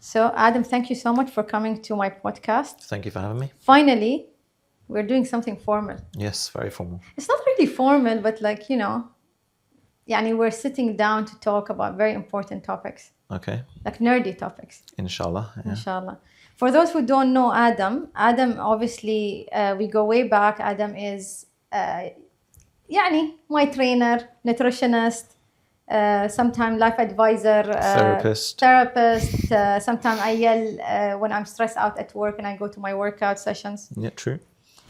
So, Adam, thank you so much for coming to my podcast. Thank you for having me. Finally, we're doing something formal. Yes, very formal. It's not really formal, but we're sitting down to talk about very important topics, Okay. like nerdy topics, Inshallah. Yeah. inshallah. For those who don't know Adam obviously, we go way back. Adam is, my trainer, nutritionist, sometime life advisor, Therapist. Sometimes I yell when I'm stressed out at work and I go to my workout sessions. Yeah, true.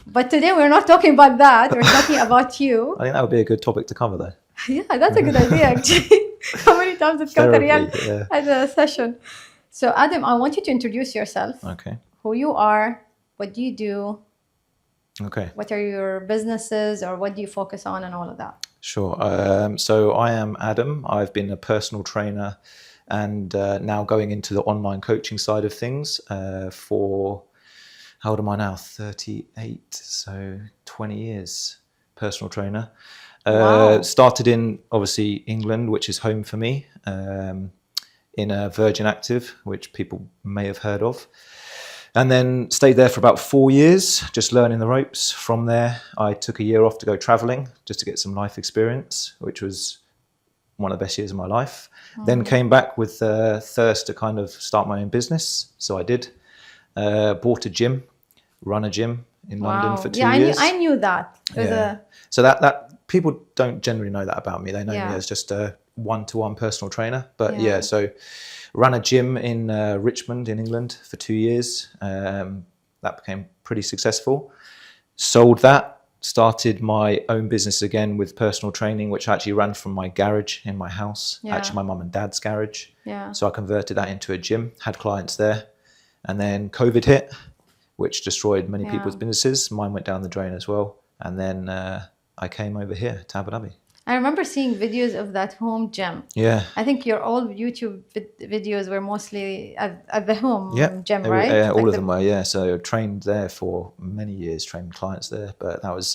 But today we're not talking about that. We're talking about you. I think that would be a good topic to cover, though. Yeah, that's a good idea, actually. How many times did Katariyal yeah. at a session? So, Adam, I want you to introduce yourself. Okay. Who you are, what do you do, Okay. what are your businesses, or what do you focus on, and all of that. Sure. So I am Adam. I've been a personal trainer and now going into the online coaching side of things for, how old am I now? 38. So 20 years personal trainer. Wow. Started in, obviously, England, which is home for me, in Virgin Active, which people may have heard of. And then stayed there for about 4 years, just learning the ropes. From there, I took a year off to go traveling, just to get some life experience, which was one of the best years of my life. Then came back with thirst to kind of start my own business. So I did. Bought a gym, run a gym in London for 2 years. I knew that. So that people don't generally know that about me. They know me as just a one-to-one personal trainer. But so ran a gym in Richmond in England for 2 years. That became pretty successful. Sold that, started my own business again with personal training, which I actually ran from my garage in my house, actually my mum and dad's garage. Yeah. So I converted that into a gym, had clients there. And then COVID hit, which destroyed many people's businesses. Mine went down the drain as well. And then I came over here to Abu Dhabi. I remember seeing videos of that home gym. Yeah. I think your old YouTube videos were mostly at the home gym, right? Yeah, all of them were, yeah. So I trained there for many years, trained clients there. But that was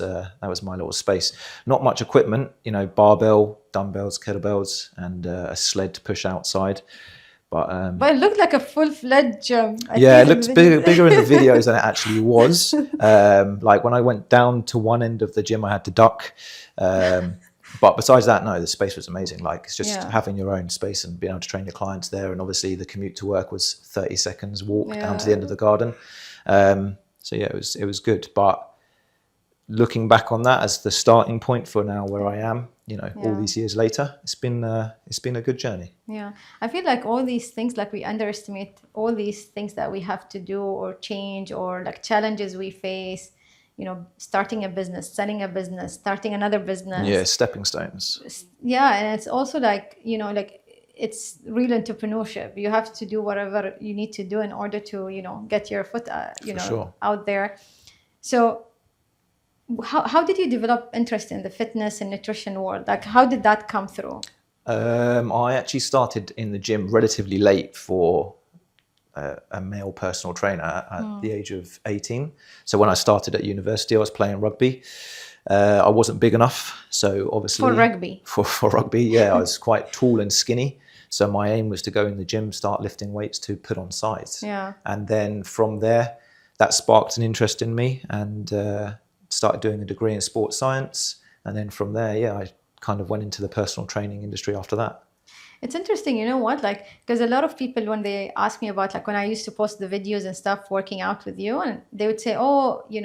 my little space. Not much equipment, barbell, dumbbells, kettlebells, and a sled to push outside. But it looked like a full-fledged gym. It looked bigger in the videos than it actually was. Like when I went down to one end of the gym, I had to duck. But besides that, no, the space was amazing. Like it's just having your own space and being able to train your clients there. And obviously the commute to work was 30 seconds walk down to the end of the garden. It was good. But looking back on that as the starting point for now where I am, all these years later, it's been a good journey. Yeah, I feel like all these things, like we underestimate all these things that we have to do or change, or like challenges we face. Starting a business, selling a business, starting another business. Yeah, stepping stones. Yeah, and it's also like it's real entrepreneurship. You have to do whatever you need to do in order to get your foot out there. So how did you develop interest in the fitness and nutrition world? Like, how did that come through? I actually started in the gym relatively late for a male personal trainer at the age of 18. So when I started at university, I was playing rugby. I wasn't big enough, so obviously for rugby. For rugby, I was quite tall and skinny. So my aim was to go in the gym, start lifting weights to put on size. Yeah. And then from there, that sparked an interest in me, and started doing a degree in sports science. And then from there, I kind of went into the personal training industry after that. It's interesting, you know what? Like, because a lot of people, when they ask me about, like, when I used to post the videos and stuff working out with you, and they would say, oh, you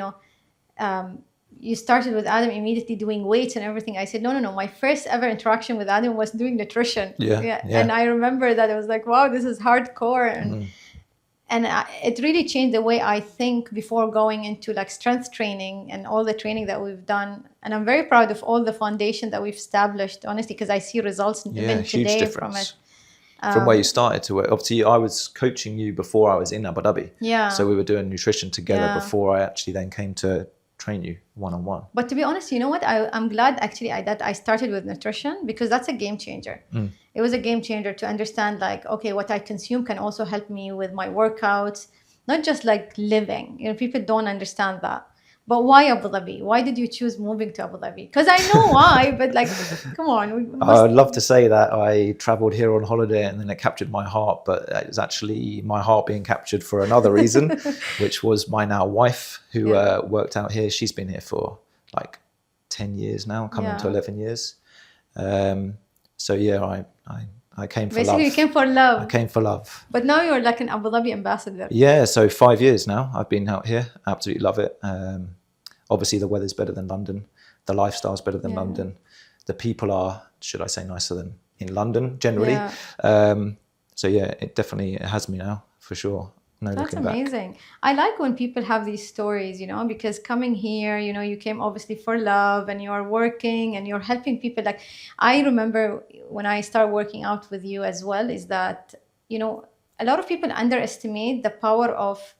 started with Adam immediately doing weights and everything. I said, no. My first ever interaction with Adam was doing nutrition. Yeah. And I remember that it was like, wow, this is hardcore. And it really changed the way I think before going into like strength training and all the training that we've done. And I'm very proud of all the foundation that we've established, honestly, because I see results even today from it. From where you started to it. Obviously, I was coaching you before I was in Abu Dhabi. Yeah. So we were doing nutrition together before I actually then came to train you one-on-one. But to be honest, you know what? I'm glad actually that I started with nutrition, because that's a game changer. It was a game changer to understand, like, okay, what I consume can also help me with my workouts, not just like living. People don't understand that. But why Abu Dhabi? Why did you choose moving to Abu Dhabi? Because I know why, but like, come on. I'd love to say that I traveled here on holiday and then it captured my heart, but it was actually my heart being captured for another reason, which was my now wife who worked out here. She's been here for like 10 years now, coming to 11 years. So yeah, I came for love. Basically, you came for love. I came for love. But now you're like an Abu Dhabi ambassador. Yeah, so 5 years now I've been out here. Absolutely love it. Obviously, the weather's better than London. The lifestyle's better than London. The people are, should I say, nicer than in London generally. Yeah. So yeah, it definitely has me now, for sure. No That's looking amazing. back. I like when people have these stories, you know, because coming here, you know, you came obviously for love and you're working and you're helping people. Like, I remember when I started working out with you as well, is that, you know, a lot of people underestimate the power of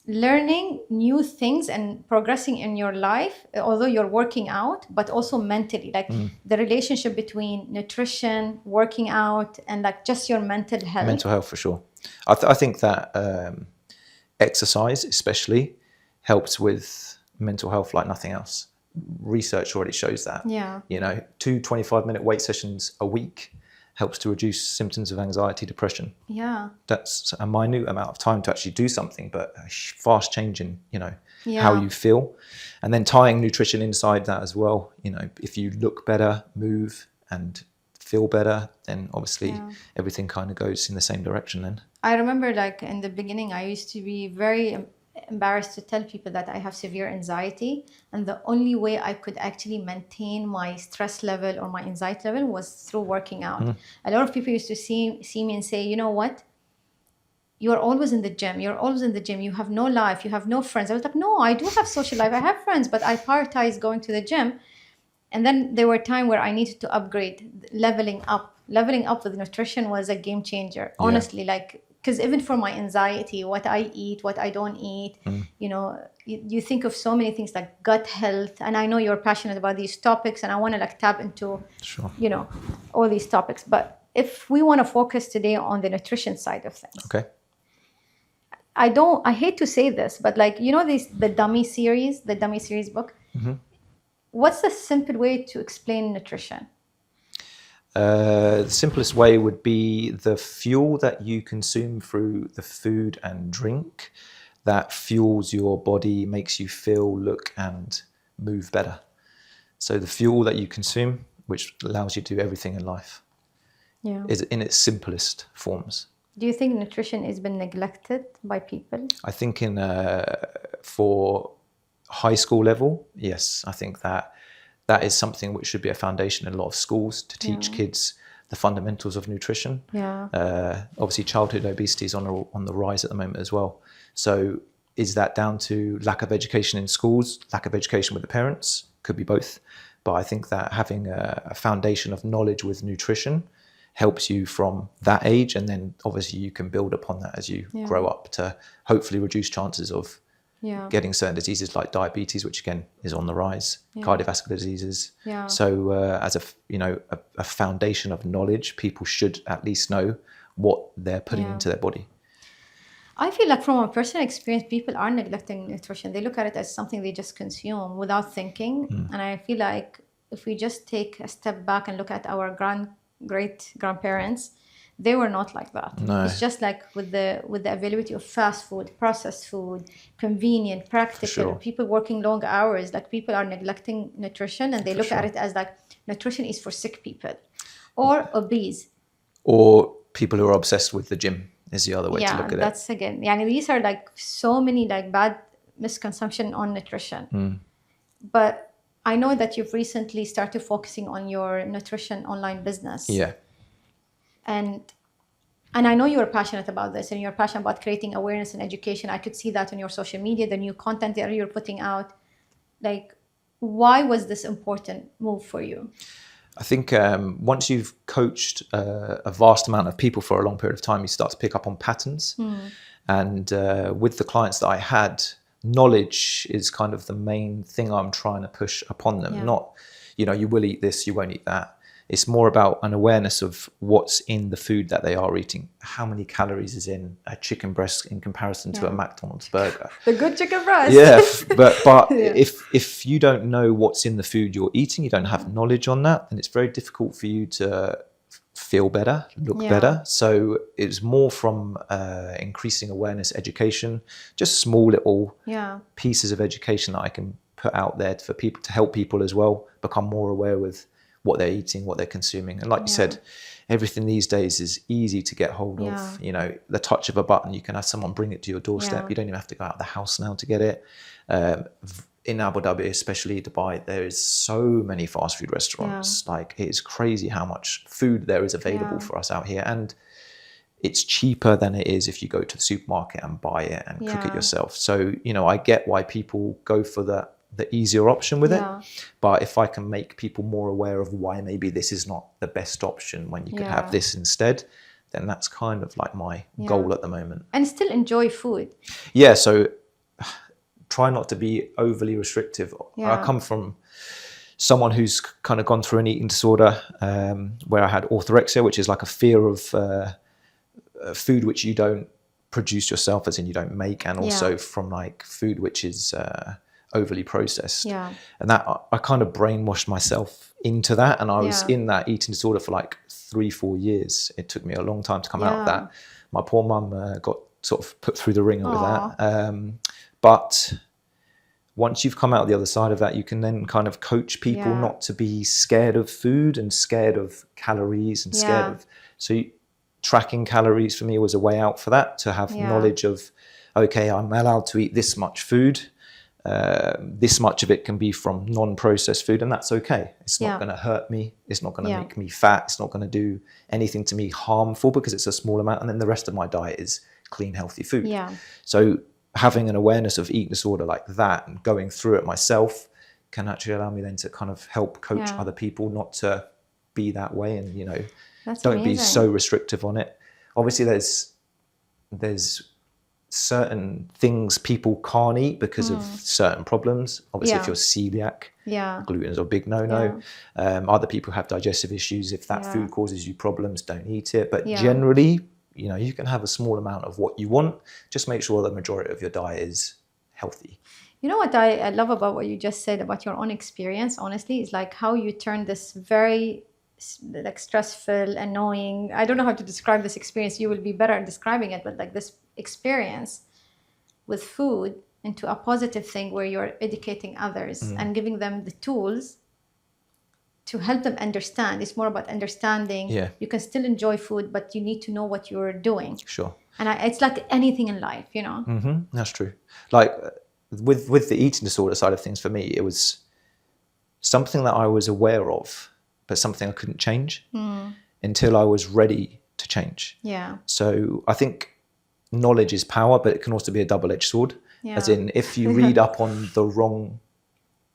learning new things and progressing in your life, although you're working out, but also mentally, like the relationship between nutrition, working out, and like just your mental health. Mental health, for sure. I think that exercise especially helps with mental health like nothing else. Research already shows that. Yeah. You know, 2 25-minute weight sessions a week helps to reduce symptoms of anxiety, depression. Yeah. That's a minute amount of time to actually do something, but a fast change in, you know, how you feel. And then tying nutrition inside that as well. You know, if you look better, move and feel better, then obviously everything kind of goes in the same direction then. I remember like in the beginning, I used to be very embarrassed to tell people that I have severe anxiety, and the only way I could actually maintain my stress level or my anxiety level was through working out. A lot of people used to see me and say, you know what, you're always in the gym, you have no life, you have no friends. I was like, no, I do have social life, I have friends, but I prioritize going to the gym. And then there were times where I needed to upgrade, leveling up with nutrition was a game changer, honestly. Like, because even for my anxiety, what I eat, what I don't eat, you know, you think of so many things like gut health. And I know you're passionate about these topics, and I want to like tap into, you know, all these topics. But if we want to focus today on the nutrition side of things. Okay. I hate to say this, but like, you know, the dummy series book. What's the simple way to explain nutrition? The simplest way would be the fuel that you consume through the food and drink that fuels your body, makes you feel, look, and move better. So the fuel that you consume, which allows you to do everything in life, is in its simplest forms. Do you think nutrition has been neglected by people? I think for high school level, yes. I think that is something which should be a foundation in a lot of schools to teach kids the fundamentals of nutrition. Obviously, childhood obesity is on the rise at the moment as well. So is that down to lack of education in schools, lack of education with the parents? Could be both. But I think that having a foundation of knowledge with nutrition helps you from that age, and then obviously you can build upon that as you grow up to hopefully reduce chances of getting certain diseases like diabetes, which again is on the rise, cardiovascular diseases. So as a foundation of knowledge, people should at least know what they're putting into their body. I feel like from a personal experience, people are neglecting nutrition. They look at it as something they just consume without thinking. And I feel like if we just take a step back and look at our great-grandparents, they were not like that. No. It's just like with the availability of fast food, processed food, convenient, practical, people working long hours, like people are neglecting nutrition, and they look at it as like nutrition is for sick people or obese. Or people who are obsessed with the gym is the other way to look at it. That's again, these are like so many like bad misconception on nutrition. But I know that you've recently started focusing on your nutrition online business. And I know you're passionate about this, and you're passionate about creating awareness and education. I could see that on your social media, the new content that you're putting out. Like, why was this important move for you? I think once you've coached a vast amount of people for a long period of time, you start to pick up on patterns. And with the clients that I had, knowledge is kind of the main thing I'm trying to push upon them. Not, you will eat this, you won't eat that. It's more about an awareness of what's in the food that they are eating. How many calories is in a chicken breast in comparison to a McDonald's burger? The good chicken breast. Yeah, but if you don't know what's in the food you're eating, you don't have knowledge on that, then it's very difficult for you to feel better, look better. So it's more from increasing awareness, education, just small little pieces of education that I can put out there for people, to help people as well become more aware with what they're eating, what they're consuming. And like you said, everything these days is easy to get hold of. You know, the touch of a button, you can have someone bring it to your doorstep. You don't even have to go out of the house now to get it. In Abu Dhabi, especially Dubai, there is so many fast food restaurants. Like, it is crazy how much food there is available for us out here. And it's cheaper than it is if you go to the supermarket and buy it and cook it yourself. So, you know, I get why people go for the easier option with it. But if I can make people more aware of why maybe this is not the best option when you could have this instead, then that's kind of like my goal at the moment. And still enjoy food. Yeah, so try not to be overly restrictive. I come from someone who's kind of gone through an eating disorder where I had orthorexia, which is like a fear of food which you don't produce yourself, as in you don't make, and also from like food which is overly processed. And that I kind of brainwashed myself into that, and I was in that eating disorder for like 3-4 years. It took me a long time to come out of that. My poor mum got sort of put through the ringer with that. But once you've come out the other side of that, you can then kind of coach people not to be scared of food and scared of calories and scared of, so tracking calories for me was a way out for that, to have knowledge of, okay, I'm allowed to eat this much food. This much of it can be from non-processed food, and that's okay. It's not going to hurt me. It's not going to make me fat. It's not going to do anything to me harmful because it's a small amount. And then the rest of my diet is clean, healthy food. So having an awareness of eating disorder like that and going through it myself can actually allow me then to kind of help coach other people not to be that way, and, you know, don't be so restrictive on it. Obviously there's certain things people can't eat because of certain problems. Obviously, if you're celiac, gluten is a big no-no. Other people have digestive issues. If that food causes you problems, don't eat it. But generally, you know, you can have a small amount of what you want. Just make sure the majority of your diet is healthy. You know what I love about what you just said about your own experience, honestly, is like how you turn this very like stressful, annoying, I don't know how to describe this experience. You will be better at describing it, but like this experience with food into a positive thing where you're educating others and giving them the tools to help them understand. It's more about understanding. You can still enjoy food, but you need to know what you're doing. Sure. And it's like anything in life, you know. That's true. Like with the eating disorder side of things, for me, it was something that I was aware of, but something I couldn't change until I was ready to change. So I think knowledge is power, but it can also be a double-edged sword. As in, if you read up on the wrong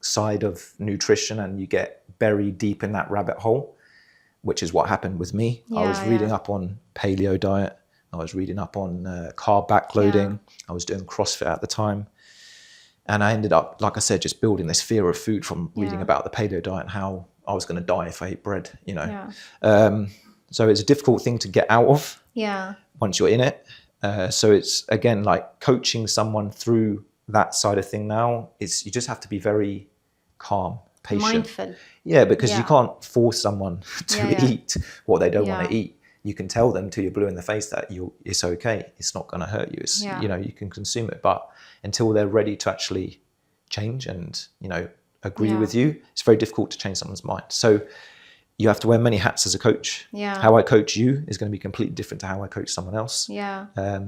side of nutrition and you get buried deep in that rabbit hole, which is what happened with me. I was reading up on paleo diet. I was reading up on carb backloading. I was doing CrossFit at the time. And I ended up, like I said, just building this fear of food from reading about the paleo diet and how I was going to die if I ate bread, you know. So it's a difficult thing to get out of once you're in it. So it's, again, like coaching someone through that side of thing now, is you just have to be very calm, patient. Mindful. Yeah, because you can't force someone to eat what they don't want to eat. You can tell them till you're blue in the face that it's okay. It's not going to hurt you. It's, you know, you can consume it. But until they're ready to actually change and, you know, agree with you, it's very difficult to change someone's mind. So you have to wear many hats as a coach. How I coach you is going to be completely different to how I coach someone else.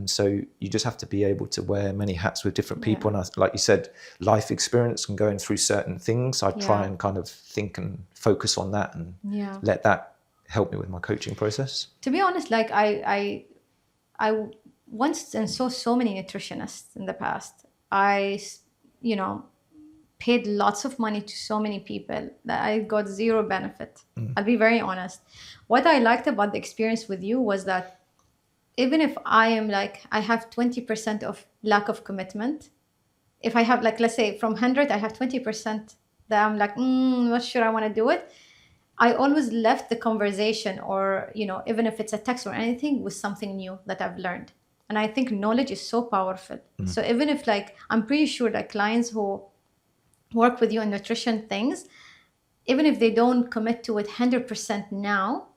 So you just have to be able to wear many hats with different people. And like you said, life experience and going through certain things, I try and kind of think and focus on that and let that help me with my coaching process. To be honest, like I once and saw so many nutritionists in the past. I, you know, paid lots of money to so many people that I got zero benefit. I'll be very honest. What I liked about the experience with you was that even if I am like, I have 20% of lack of commitment. If I have like, let's say from 100, I have 20% that I'm like, not sure I want to do it. I always left the conversation, or, you know, even if it's a text or anything, with something new that I've learned. And I think knowledge is so powerful. So even if, like, I'm pretty sure that clients who work with you on nutrition things, even if they don't commit to it 100% now,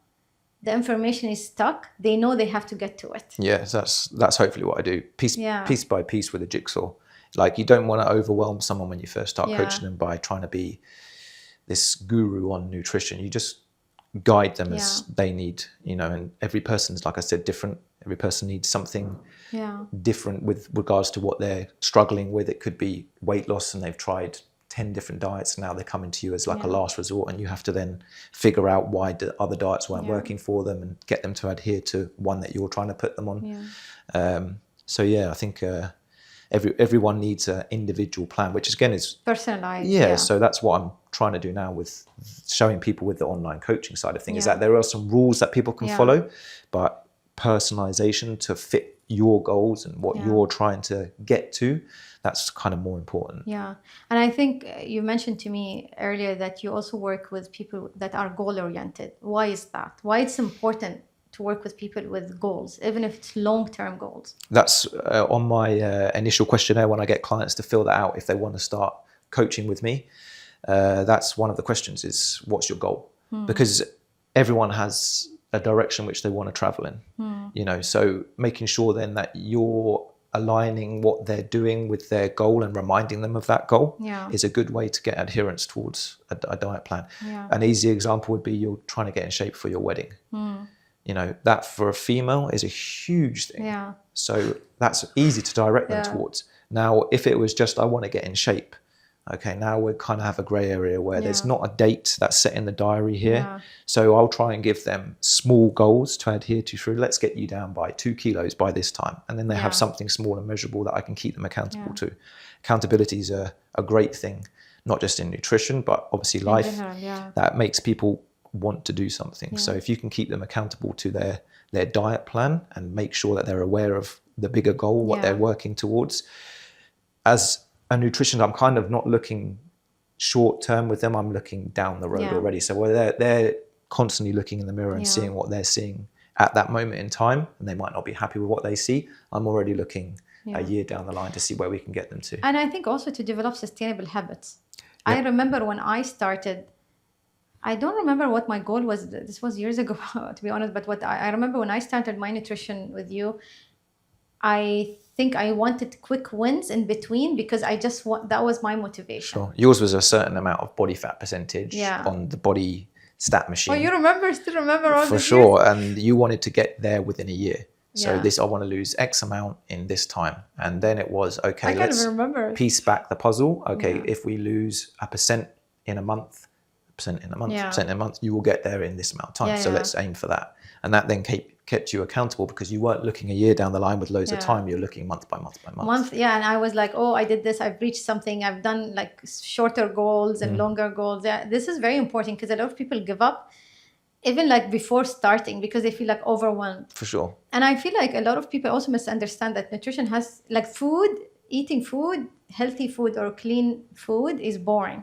the information is stuck. They know they have to get to it. Yeah, that's hopefully what I do, piece by piece with a jigsaw. Like, you don't want to overwhelm someone when you first start coaching them by trying to be this guru on nutrition. You just guide them as they need, you know, and every person's, like I said, different. Every person needs something different with regards to what they're struggling with. It could be weight loss and they've tried 10 different diets. Now they're coming to you as like a last resort, and you have to then figure out why the other diets weren't working for them and get them to adhere to one that you're trying to put them on. So yeah, I think everyone needs an individual plan, which again is personalized. So that's what I'm trying to do now with showing people with the online coaching side of things, is that there are some rules that people can follow, but personalization to fit your goals and what you're trying to get to, that's kind of more important. Yeah. And I think you mentioned to me earlier that you also work with people that are goal oriented. Why is that? Why it's important to work with people with goals, even if it's long-term goals? That's on my initial questionnaire when I get clients to fill that out if they want to start coaching with me. That's one of the questions, is what's your goal? Because everyone has a direction which they want to travel in, you know, so making sure then that you're aligning what they're doing with their goal and reminding them of that goal is a good way to get adherence towards a diet plan. An easy example would be you're trying to get in shape for your wedding. You know, that for a female is a huge thing. So that's easy to direct them towards. Now, if it was just, I want to get in shape, okay, now we kind of have a grey area where there's not a date that's set in the diary here. So I'll try and give them small goals to adhere to through, let's get you down by 2 kilos by this time. And then they have something small and measurable that I can keep them accountable to. Accountability is a great thing, not just in nutrition, but obviously life, that makes people want to do something. So if you can keep them accountable to their diet plan and make sure that they're aware of the bigger goal, what they're working towards. As a nutritionist, I'm kind of not looking short term with them, I'm looking down the road already. So where they're constantly looking in the mirror and seeing what they're seeing at that moment in time, and they might not be happy with what they see, I'm already looking a year down the line to see where we can get them to. And I think also to develop sustainable habits. I remember when I started, I don't remember what my goal was. This was years ago, to be honest. But what I remember when I started my nutrition with you, I think I wanted quick wins in between, because I just that was my motivation. Sure. Yours was a certain amount of body fat percentage on the body stat machine. Oh, you still remember all for this? Sure. Years? And you wanted to get there within a year. So I want to lose X amount in this time. And then it was, okay, let's piece back the puzzle. Okay, if we lose a percent in a month, percent in a month, you will get there in this amount of time. So let's aim for that. And that then kept you accountable, because you weren't looking a year down the line with loads of time. You're looking month by month by month. And I was like, oh, I did this. I've reached something. I've done like shorter goals and longer goals. Yeah, this is very important, because a lot of people give up even like before starting, because they feel like overwhelmed. For sure. And I feel like a lot of people also misunderstand that nutrition has like eating food, healthy food or clean food is boring.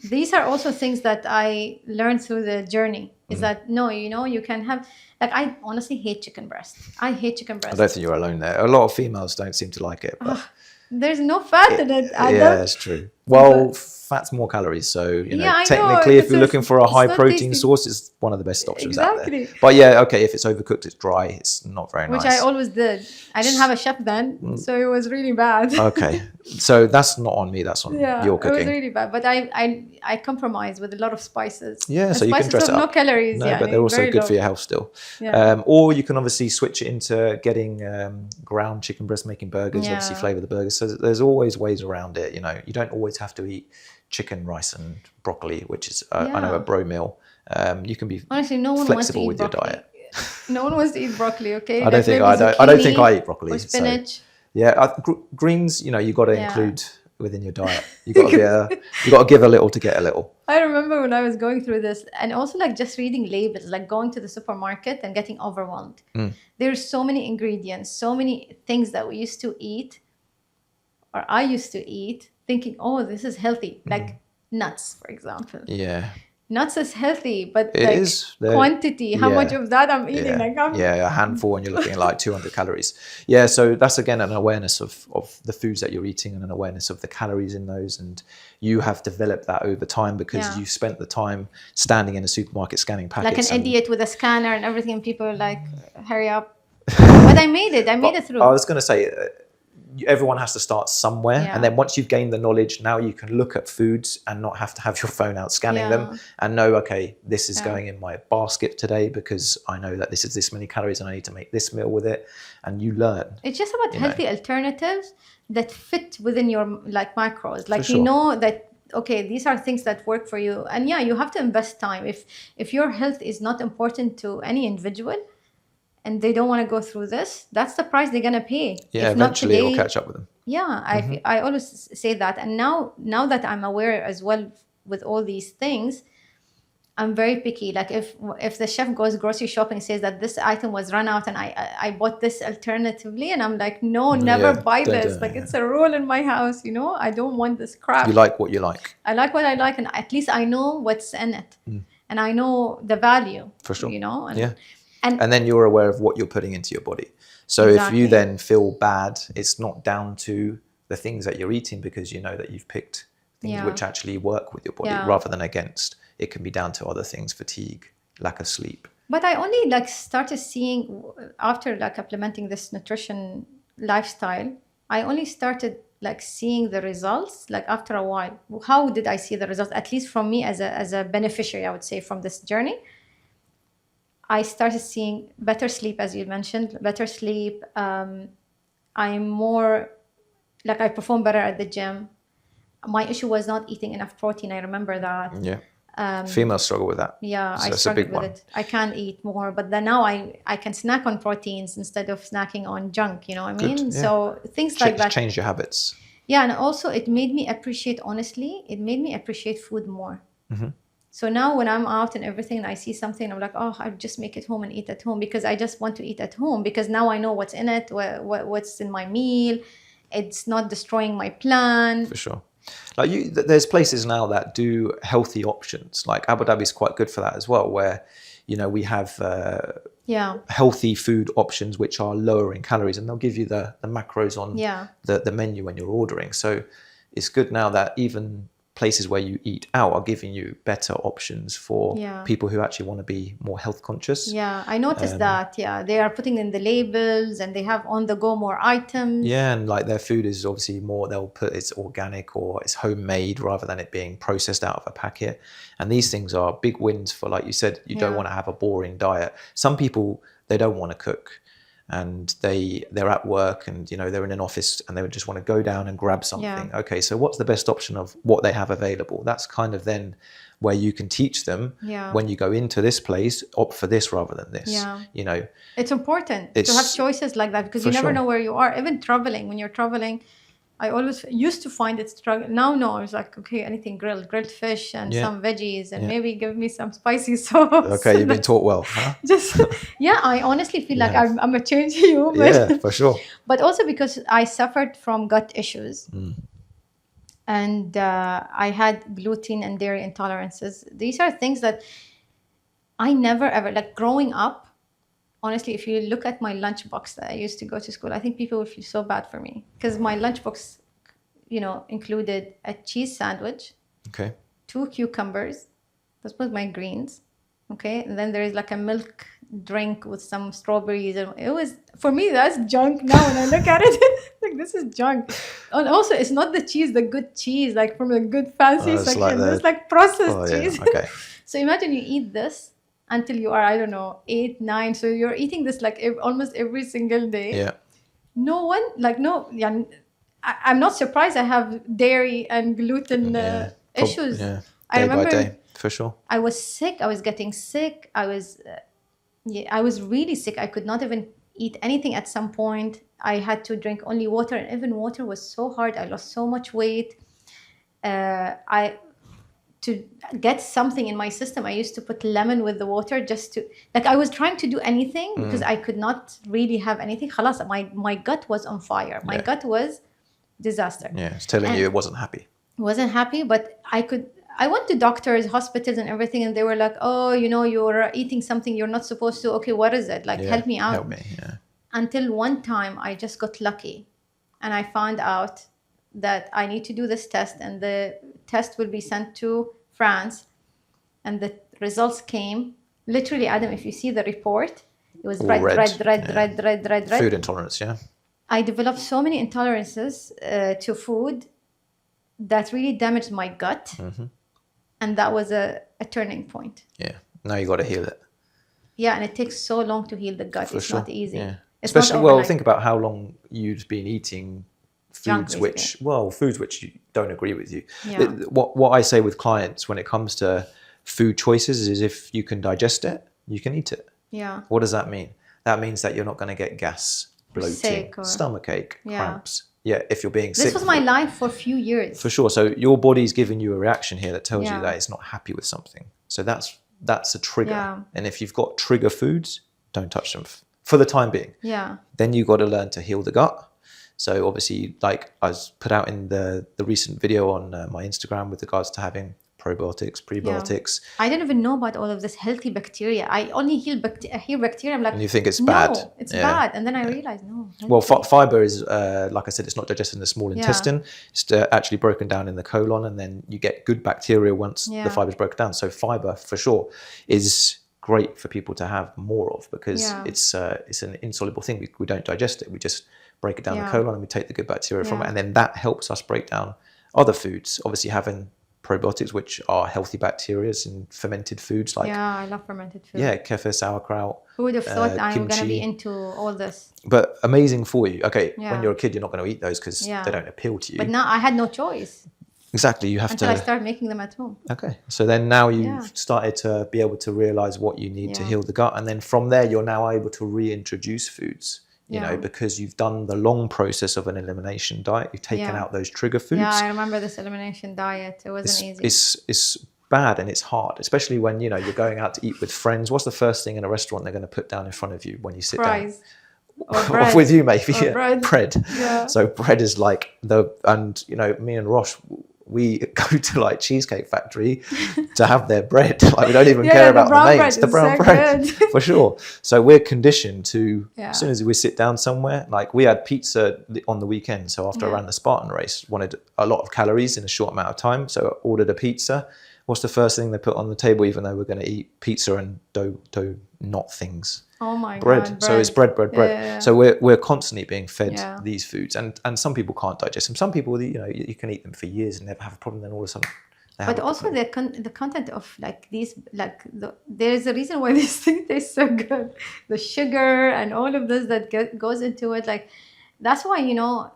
These are also things that I learned through the journey, is that no, you know, you can have, like, I honestly hate chicken breast. I hate chicken breast. I don't think you're alone there. A lot of females don't seem to like it. But there's no fat in it. That's true. Well, fat's more calories. So, you know, technically, if you're looking for a high protein source, it's one of the best options out there. But yeah, okay, if it's overcooked, it's dry, it's not very nice. Which I always did. I didn't have a chef then, so it was really bad. Okay. So that's not on me, that's on your cooking. It was really bad. But I compromise with a lot of spices. Yeah, so you can dress it up. No calories. No, but they're also good for your health still. Or you can obviously switch it into getting ground chicken breast, making burgers, obviously flavour the burgers. So there's always ways around it. You know, you don't always have to eat chicken, rice and broccoli, which is I know a bro meal. You can be honestly, no one flexible with your diet. No one wants to eat broccoli, okay? I don't think I eat broccoli. Or spinach. So, greens, you know, you got to include within your diet. You got to give a little to get a little. I remember when I was going through this, and also like just reading labels, like going to the supermarket and getting overwhelmed. There's so many ingredients, so many things that we used to eat, or I used to eat, thinking, oh, this is healthy, like nuts, for example. not just healthy, but it like is quantity, how much of that I'm eating. Like a handful, and you're looking at like 200 calories. Yeah, so that's again an awareness of the foods that you're eating and an awareness of the calories in those. And you have developed that over time because you spent the time standing in a supermarket scanning packets. Like an idiot with a scanner and everything. People are like, hurry up. But I made it. I made it through. I was going to say, everyone has to start somewhere, and then once you've gained the knowledge, now you can look at foods and not have to have your phone out scanning them, and know, okay, this is going in my basket today because I know that this is this many calories and I need to make this meal with it. And you learn. It's just about healthy alternatives that fit within your like macros. Like you know that, okay, these are things that work for you, and you have to invest time. If your health is not important to any individual, and they don't want to go through this, that's the price they're going to pay. Yeah, eventually it will catch up with them. Yeah, I always say that. And now that I'm aware as well with all these things, I'm very picky. Like if the chef goes grocery shopping and says that this item was run out and I bought this alternatively, and I'm like, no, never buy this. Like it's a rule in my house, you know, I don't want this crap. You like what you like. I like what I like, and at least I know what's in it. And I know the value. For sure. You know? And then you're aware of what you're putting into your body. So if you then feel bad, it's not down to the things that you're eating, because you know that you've picked things which actually work with your body rather than against. It can be down to other things, fatigue, lack of sleep. But I only like started seeing after like implementing this nutrition lifestyle, I only started like seeing the results like after a while. How did I see the results? At least from me as a beneficiary, I would say, from this journey. I started seeing better sleep, as you mentioned, better sleep. I'm more, like I perform better at the gym. My issue was not eating enough protein. I remember that. Yeah. Females struggle with that. Yeah, so I struggled with it. I can't eat more, but then now I can snack on proteins instead of snacking on junk, you know what I mean? Good, yeah. So things like that. Change your habits. Yeah, and also it made me appreciate, honestly, it made me appreciate food more. So now when I'm out and everything and I see something, I'm like, oh, I'll just make it home and eat at home, because I just want to eat at home, because now I know what's in it, what's in my meal. It's not destroying my plan. For sure. Like there's places now that do healthy options. Like Abu Dhabi is quite good for that as well, where, you know, we have healthy food options which are lower in calories, and they'll give you the macros on the menu when you're ordering. So it's good now that even places where you eat out are giving you better options for people who actually want to be more health conscious. Yeah, I noticed that. Yeah, they are putting in the labels and they have on the go more items. Yeah, and like their food is obviously more, they'll put it's organic or it's homemade rather than it being processed out of a packet. And these things are big wins for, like you said, you don't want to have a boring diet. Some people, they don't want to cook, and they're at work, and you know they're in an office and they would just want to go down and grab something. Okay, so what's the best option of what they have available? That's kind of then where you can teach them, when you go into this place, opt for this rather than this. You know, it's important to have choices like that, because you never know where you are. Even traveling, when you're traveling, I always used to find it struggle. Now, no, I was like, okay, anything grilled fish and some veggies, and maybe give me some spicy sauce. Okay, you've been taught well, huh? Just, I honestly feel like I'm a changed human. Yeah, for sure. But also because I suffered from gut issues. And I had gluten and dairy intolerances. These are things that I never ever, like growing up, honestly, if you look at my lunchbox that I used to go to school, I think people would feel so bad for me, because my lunchbox, you know, included a cheese sandwich, 2 cucumbers, those were my greens, and then there is like a milk drink with some strawberries, and it was, for me, that's junk now when I look at it. Like, this is junk. And also, it's not the cheese, the good cheese, like from the good fancy section. It's like processed cheese. So imagine you eat this until you are, I don't know, 8, 9. So you're eating this like almost every single day. No one, like, I'm not surprised I have dairy and gluten issues. I remember, by day, for sure. I was sick. I was getting sick. I was really sick. I could not even eat anything at some point. I had to drink only water, and even water was so hard. I lost so much weight. To get something in my system, I used to put lemon with the water just to, like, I was trying to do anything because I could not really have anything. Khalas, my gut was on fire. My gut was disaster. Yeah, it's telling you it wasn't happy. Wasn't happy, but I went to doctors, hospitals and everything, and they were like, oh, you know, you're eating something you're not supposed to. Okay, what is it? Like, help me out. Help me, yeah. Until one time I just got lucky and I found out that I need to do this test, and the test will be sent to France, and the results came. Literally, Adam, if you see the report, it was red. Food intolerance, yeah. I developed so many intolerances to food that really damaged my gut. And that was a turning point. Yeah. Now you got to heal it. Yeah, and it takes so long to heal the gut. It's not easy. Yeah. It's especially, well, think about how long you'd been eating foods which you don't agree with you. Yeah. What I say with clients when it comes to food choices is if you can digest it, you can eat it. Yeah. What does that mean? That means that you're not going to get gas, bloating, stomachache, cramps. Yeah, if you're being sick. This was my life for a few years. For sure. So your body's giving you a reaction here that tells you that it's not happy with something. So that's a trigger. Yeah. And if you've got trigger foods, don't touch them for the time being. Yeah. Then you've got to learn to heal the gut. So obviously, like I was put out in the recent video on my Instagram with regards to having probiotics, prebiotics. I didn't even know about all of this healthy bacteria. I only hear bacteria. I'm like, and you think it's bad. No, it's bad. And then I realized, no. Well, fiber is, like I said, it's not digested in the small intestine. It's actually broken down in the colon, and then you get good bacteria once the fiber is broken down. So fiber, for sure, is great for people to have more of, because it's an insoluble thing. We don't digest it. We just break it down the colon, and we take the good bacteria from it. And then that helps us break down other foods. Obviously, having probiotics, which are healthy bacteria in fermented foods, like I love fermented food. Yeah, kefir, sauerkraut. Who would have thought I'm going to be into all this? But amazing for you. Okay, when you're a kid, you're not going to eat those because they don't appeal to you. But now I had no choice. Exactly, you have until I started making them at home. Okay, so then now you've started to be able to realize what you need to heal the gut, and then from there you're now able to reintroduce foods. You know, because you've done the long process of an elimination diet. You've taken out those trigger foods. Yeah, I remember this elimination diet. It wasn't easy. It's bad and it's hard, especially when, you know, you're going out to eat with friends. What's the first thing in a restaurant they're going to put down in front of you when you sit Fries. down? Or bread. With you, maybe. Or bread. Yeah. So bread is like and, you know, me and Rosh, we go to like Cheesecake Factory to have their bread. Like we don't even care about the names. The brown bread, for sure. So we're conditioned to, as soon as we sit down somewhere, like we had pizza on the weekend. So after I ran the Spartan race, wanted a lot of calories in a short amount of time. So I ordered a pizza. What's the first thing they put on the table, even though we're going to eat pizza and not things? Oh my God, bread. So it's bread. Yeah. So we're constantly being fed these foods, and some people can't digest them. Some people, you know, you can eat them for years and never have a problem. Then all of a sudden, but also the content of like these, like there's a reason why these things taste so good. The sugar and all of this that goes into it, like that's why, you know,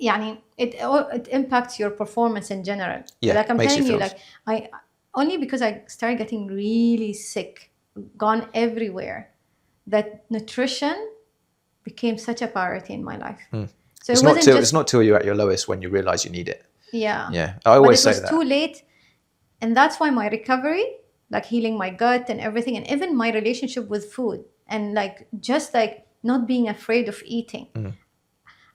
يعني it impacts your performance in general. Yeah, like I'm telling you, like I only because I started getting really sick, gone everywhere, that nutrition became such a priority in my life. So it's not till you're at your lowest when you realize you need it. Yeah. I always say that. But it was too late, and that's why my recovery, like healing my gut and everything, and even my relationship with food, and like just like not being afraid of eating.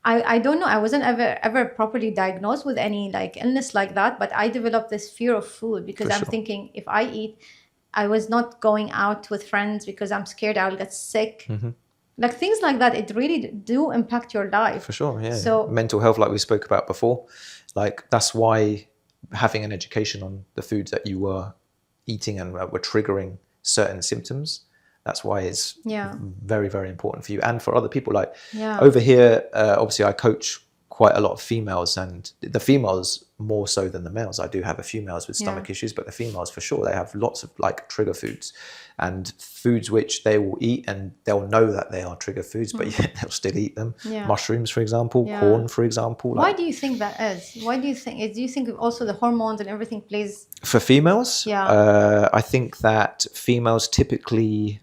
I don't know. I wasn't ever properly diagnosed with any like illness like that, but I developed this fear of food because I'm thinking if I eat, I was not going out with friends because I'm scared I'll get sick. Like things like that, it really do impact your life. For sure, yeah. So mental health, like we spoke about before, like that's why having an education on the foods that you were eating and were triggering certain symptoms, that's why it's very, very important for you and for other people. Like over here, obviously I coach quite a lot of females, and the females more so than the males. I do have a few males with stomach issues, but the females for sure, they have lots of like trigger foods and foods which they will eat and they'll know that they are trigger foods, but yet they'll still eat them. Mushrooms, for example, corn, for example. Why do you think that is? Why do you think? Do you think also the hormones and everything plays? For females, I think that females typically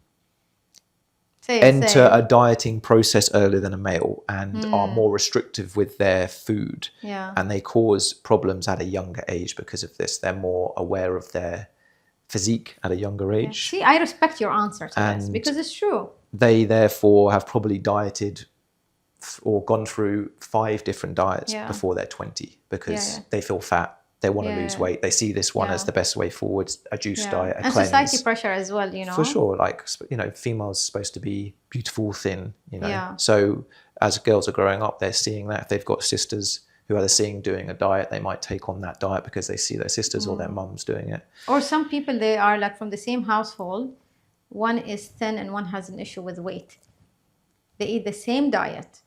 enter a dieting process earlier than a male and are more restrictive with their food, and they cause problems at a younger age because of this. They're more aware of their physique at a younger age. See, I respect your answer to this because it's true. They therefore have probably dieted or gone through 5 different diets before they're 20 because they feel fat They want to lose weight. They see this one as the best way forward, a juice diet, a and cleanse. Society pressure as well, you know. For sure. Like, you know, females are supposed to be beautiful, thin, you know. So as girls are growing up, they're seeing that. If they've got sisters who are seeing doing a diet, they might take on that diet because they see their sisters or their mums doing it. Or some people, they are like from the same household. One is thin and one has an issue with weight. They eat the same diet,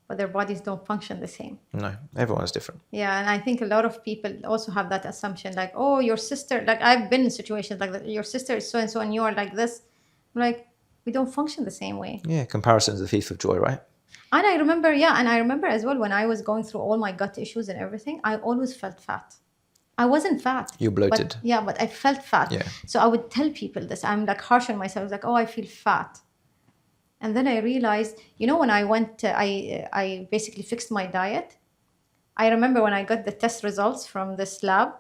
but their bodies don't function the same. No, everyone is different. Yeah, and I think a lot of people also have that assumption, like, oh, your sister, like I've been in situations like that, your sister is so-and-so and you're like this. I'm like, we don't function the same way. Yeah, comparison is the thief of joy, right? And I remember as well when I was going through all my gut issues and everything, I always felt fat. I wasn't fat. You bloated. But I felt fat. Yeah. So I would tell people this. I'm like harsh on myself. I was like, oh, I feel fat. And then I realized, you know, when I went, I basically fixed my diet. I remember when I got the test results from this lab,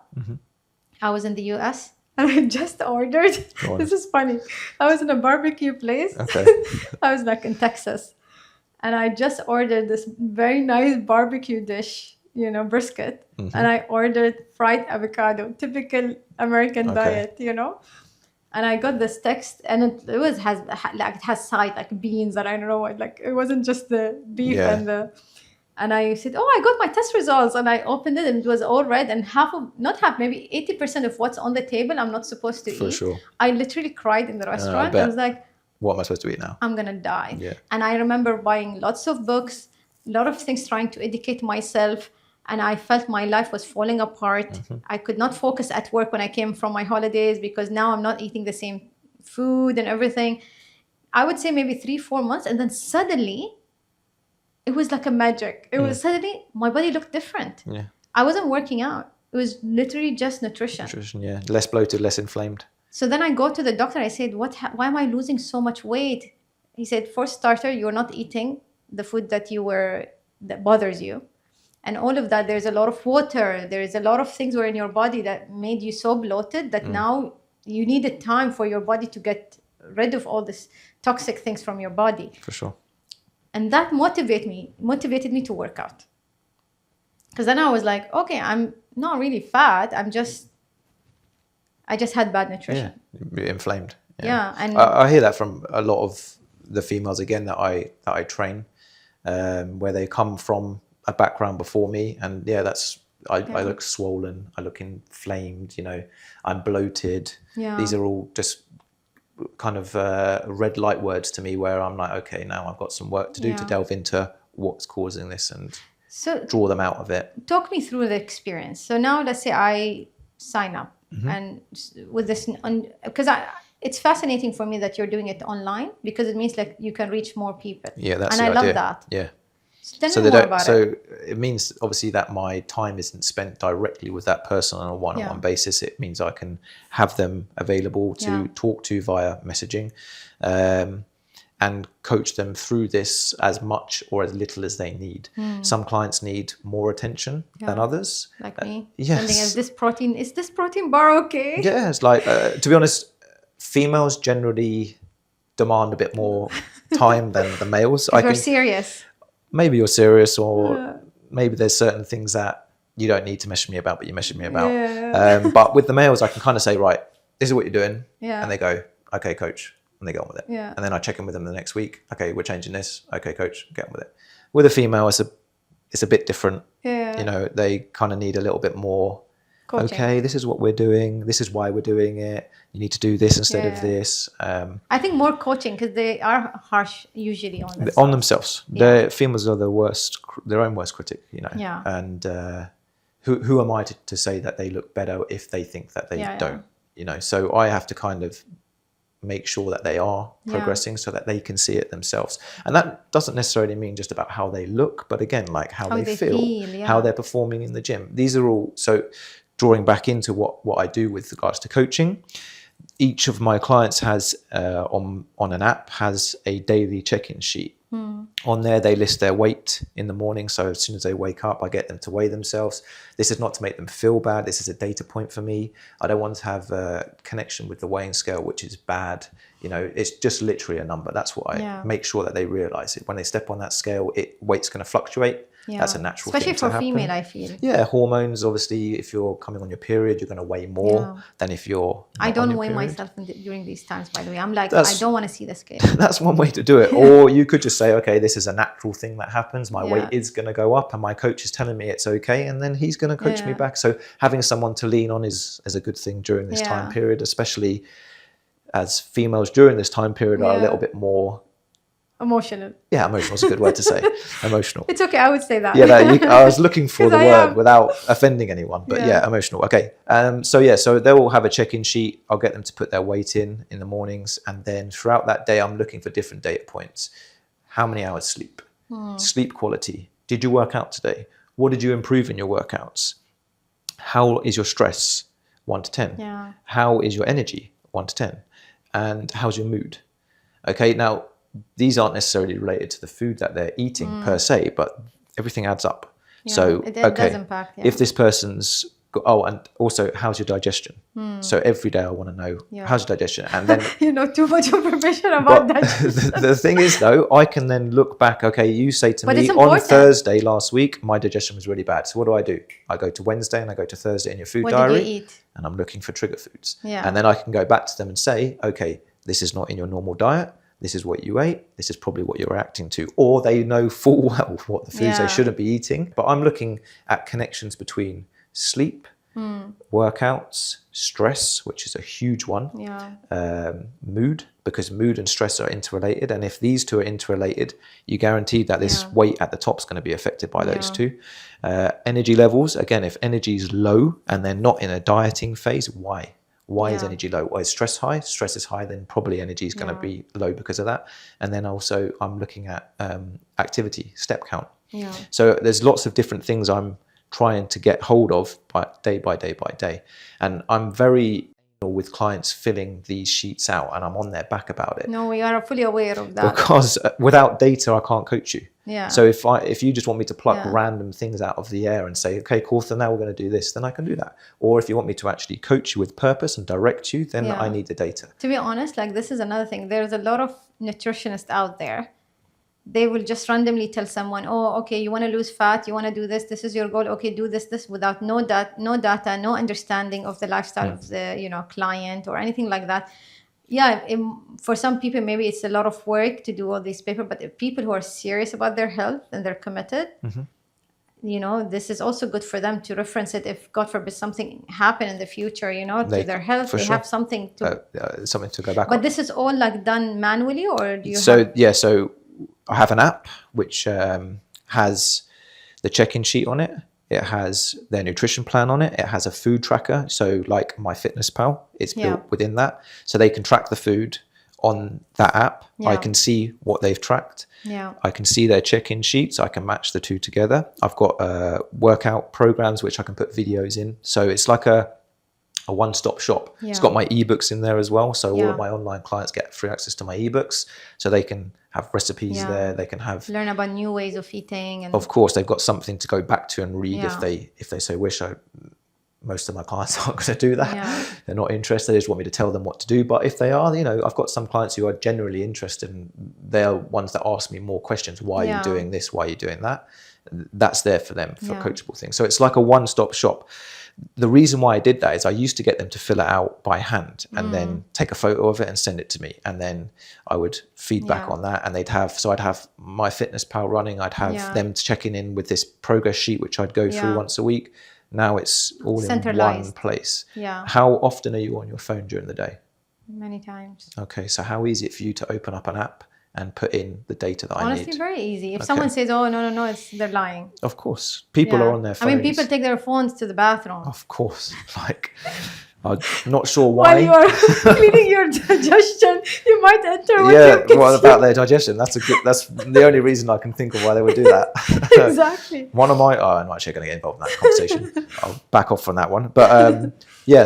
I was in the US and I just ordered, this is funny. I was in a barbecue place. Okay. I was like in Texas. And I just ordered this very nice barbecue dish, you know, brisket. And I ordered fried avocado, typical American diet, you know. And I got this text, and it has side like beans that I don't know what, like it wasn't just the beef and I said, oh, I got my test results, and I opened it and it was all red, and maybe 80% of what's on the table I'm not supposed to eat. For sure. I literally cried in the restaurant. I was like, what am I supposed to eat now? I'm gonna die. Yeah. And I remember buying lots of books, a lot of things, trying to educate myself. And I felt my life was falling apart. I could not focus at work when I came from my holidays because now I'm not eating the same food and everything. I would say maybe 3-4 months. And then suddenly, it was like a magic. It was suddenly, my body looked different. Yeah. I wasn't working out. It was literally just nutrition. Yeah. Less bloated, less inflamed. So then I go to the doctor. I said, why am I losing so much weight? He said, for starter, you're not eating the food that bothers you. And all of that, there's a lot of water. There's a lot of things were in your body that made you so bloated that now you needed time for your body to get rid of all this toxic things from your body. For sure. And that motivated me to work out. Because then I was like, okay, I'm not really fat. I just had bad nutrition. Yeah, inflamed. Yeah. And I hear that from a lot of the females, again, that I train, where they come from a background before me, and I look swollen, I look inflamed, you know, I'm bloated. These are all just kind of red light words to me, where I'm like, okay, now I've got some work to do to delve into what's causing this and draw them out of it. Talk me through the experience. So now let's say I sign up and with this, because it's fascinating for me that you're doing it online, because it means like you can reach more people. Yeah, that's the idea. I love that. Yeah. So it means obviously that my time isn't spent directly with that person on a one-on-one basis. It means I can have them available to talk to via messaging, and coach them through this as much or as little as they need. Some clients need more attention than others. Like me. Yes. Is this protein bar okay? Yeah, it's like, to be honest, females generally demand a bit more time than the males. We're serious. Maybe you're serious, or maybe there's certain things that you don't need to message me about, but you message me about. Yeah. But with the males, I can kind of say, right, this is what you're doing. Yeah. And they go, okay, coach. And they get on with it. Yeah. And then I check in with them the next week. Okay, we're changing this. Okay, coach, get on with it. With a female, it's a bit different. Yeah. You know, they kind of need a little bit more. Coaching. Okay, this is what we're doing. This is why we're doing it. You need to do this instead of this. I think more coaching, because they are harsh usually on themselves. The females are their own worst critic, you know. Yeah. And who am I to say that they look better if they think that they don't? You know. So I have to kind of make sure that they are progressing so that they can see it themselves. And that doesn't necessarily mean just about how they look, but again, like how they feel, how they're performing in the gym. These are all drawing back into what I do with regards to coaching. Each of my clients has on an app has a daily check-in sheet. On there, they list their weight in the morning. So as soon as they wake up, I get them to weigh themselves. This is not to make them feel bad. This is a data point for me. I don't want to have a connection with the weighing scale, which is bad. You know, it's just literally a number. That's what I make sure that they realize it. When they step on that scale, weight's going to fluctuate. That's a natural especially thing to happen. Especially for female, I feel. Yeah, hormones, obviously, if you're coming on your period, you're going to weigh more than if you're not I don't on your weigh period. myself during these times, by the way. I'm like, I don't want to see the scale. That's one way to do it. Or you could just say, okay, this is a natural thing that happens. My weight is going to go up and my coach is telling me it's okay. And then he's going to coach me back. So having someone to lean on is a good thing during this time period, especially as females during this time period are a little bit more emotional. Yeah, emotional is a good word to say. Emotional. It's okay, I would say that. Yeah, I was looking for the word without offending anyone, but yeah, emotional. Okay. So they'll have a check-in sheet. I'll get them to put their weight in the mornings, and then throughout that day, I'm looking for different data points. How many hours sleep? Sleep quality. Did you work out today? What did you improve in your workouts? How is your stress? 1 to 10. Yeah. How is your energy? 1 to 10. And how's your mood? Okay, now these aren't necessarily related to the food that they're eating per se, but everything adds up. Yeah, so, it does impact, if this person's and also how's your digestion? So every day I want to know how's your digestion, and then you know too much information about digestion. The thing is, though, I can then look back. Okay, you say to me on Thursday last week, my digestion was really bad. So what do? I go to Wednesday and I go to Thursday in your food diary, did you eat? And I'm looking for trigger foods. Yeah. And then I can go back to them and say, okay, this is not in your normal diet. This is what you ate. This is probably what you're reacting to. Or they know full well what the foods they shouldn't be eating. But I'm looking at connections between sleep, workouts, stress, which is a huge one, mood, because mood and stress are interrelated. And if these two are interrelated, you guarantee that this weight at the top is going to be affected by those two. Energy levels, again, if energy is low and they're not in a dieting phase, why? Why is energy low? Why is stress high? Stress is high, then probably energy is going to be low because of that. And then also I'm looking at activity, step count. Yeah. So there's lots of different things I'm trying to get hold of day by day. And I'm very with clients filling these sheets out, and I'm on their back about it. No, we are fully aware of that. Because without data, I can't coach you. Yeah. So if you just want me to pluck random things out of the air and say, okay, cool, so now we're going to do this, then I can do that. Or if you want me to actually coach you with purpose and direct you, then I need the data. To be honest, like this is another thing. There's a lot of nutritionists out there. They will just randomly tell someone, oh, okay, you want to lose fat, you want to do this is your goal, okay, do this without no data, no understanding of the lifestyle of the client or anything like that. Yeah, for some people maybe it's a lot of work to do all these papers, but if people who are serious about their health and they're committed, this is also good for them to reference it if God forbid something happen in the future, to their health, they have something to go back on. But this is all like done manually, or do you So I have an app which has the check-in sheet on it. It has their nutrition plan on it. It has a food tracker. So like MyFitnessPal, it's built within that. So they can track the food on that app. Yeah. I can see what they've tracked. Yeah. I can see their check-in sheets. I can match the two together. I've got workout programs which I can put videos in. So it's like a one-stop shop. Yeah. It's got my ebooks in there as well. So all of my online clients get free access to my ebooks. So they can have recipes there. They can learn about new ways of eating. And of course, they've got something to go back to and read if they so wish. Most of my clients aren't going to do that. Yeah. They're not interested. They just want me to tell them what to do. But if they are, I've got some clients who are generally interested, and they're ones that ask me more questions. Why are you doing this? Why are you doing that? That's there for them for coachable things. So it's like a one-stop shop. The reason why I did that is I used to get them to fill it out by hand and then take a photo of it and send it to me. And then I would feedback on that, and I'd have MyFitnessPal running. I'd have them checking in with this progress sheet, which I'd go through once a week. Now it's all in one place. Yeah. How often are you on your phone during the day? Many times. Okay. So how easy is it for you to open up an app and put in the data that I need? Honestly, very easy. If someone says, oh, no, they're lying. Of course. People are on their phones. I mean, people take their phones to the bathroom. Of course. I'm not sure why. While you are cleaning your digestion, you might enter with your kitchen. What about their digestion? That's the only reason I can think of why they would do that. Exactly. I'm not actually going to get involved in that conversation. I'll back off from that one. But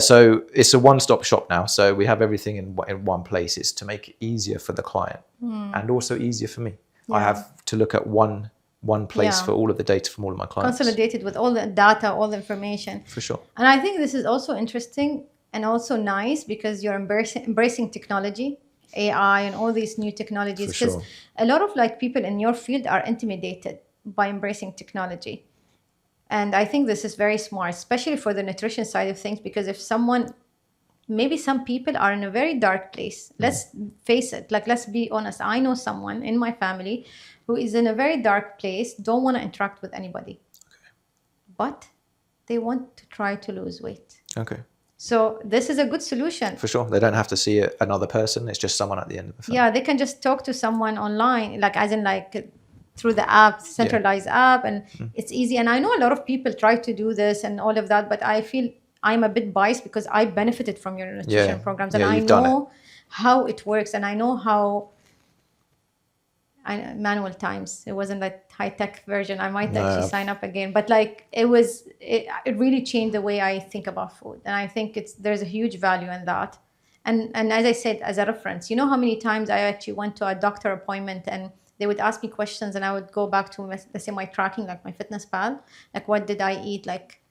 so it's a one-stop shop now. So we have everything in one place. It's to make it easier for the client and also easier for me. I have to look at one place for all of the data from all of my clients. Consolidated with all the data, all the information. For sure. And I think this is also interesting and also nice because you're embracing technology, AI and all these new technologies. Because a lot of people in your field are intimidated by embracing technology. And I think this is very smart, especially for the nutrition side of things, because if someone, maybe some people are in a very dark place. Let's face it, like, let's be honest. I know someone in my family who is in a very dark place, don't want to interact with anybody. Okay. But they want to try to lose weight. Okay. So this is a good solution. For sure. They don't have to see another person. It's just someone at the end of the phone. Yeah, they can just talk to someone online, like as in like through the app, centralized app, and it's easy. And I know a lot of people try to do this and all of that, but I feel I'm a bit biased because I benefited from your nutrition programs, and I know how it works, and I know how manual times. It wasn't that high-tech version. I might actually sign up again, but like it really changed the way I think about food, and I think there's a huge value in that. And as I said, as a reference, you know how many times I actually went to a doctor appointment and they would ask me questions, and I would go back to, let's say, my tracking, like my fitness pal, like what did I eat, like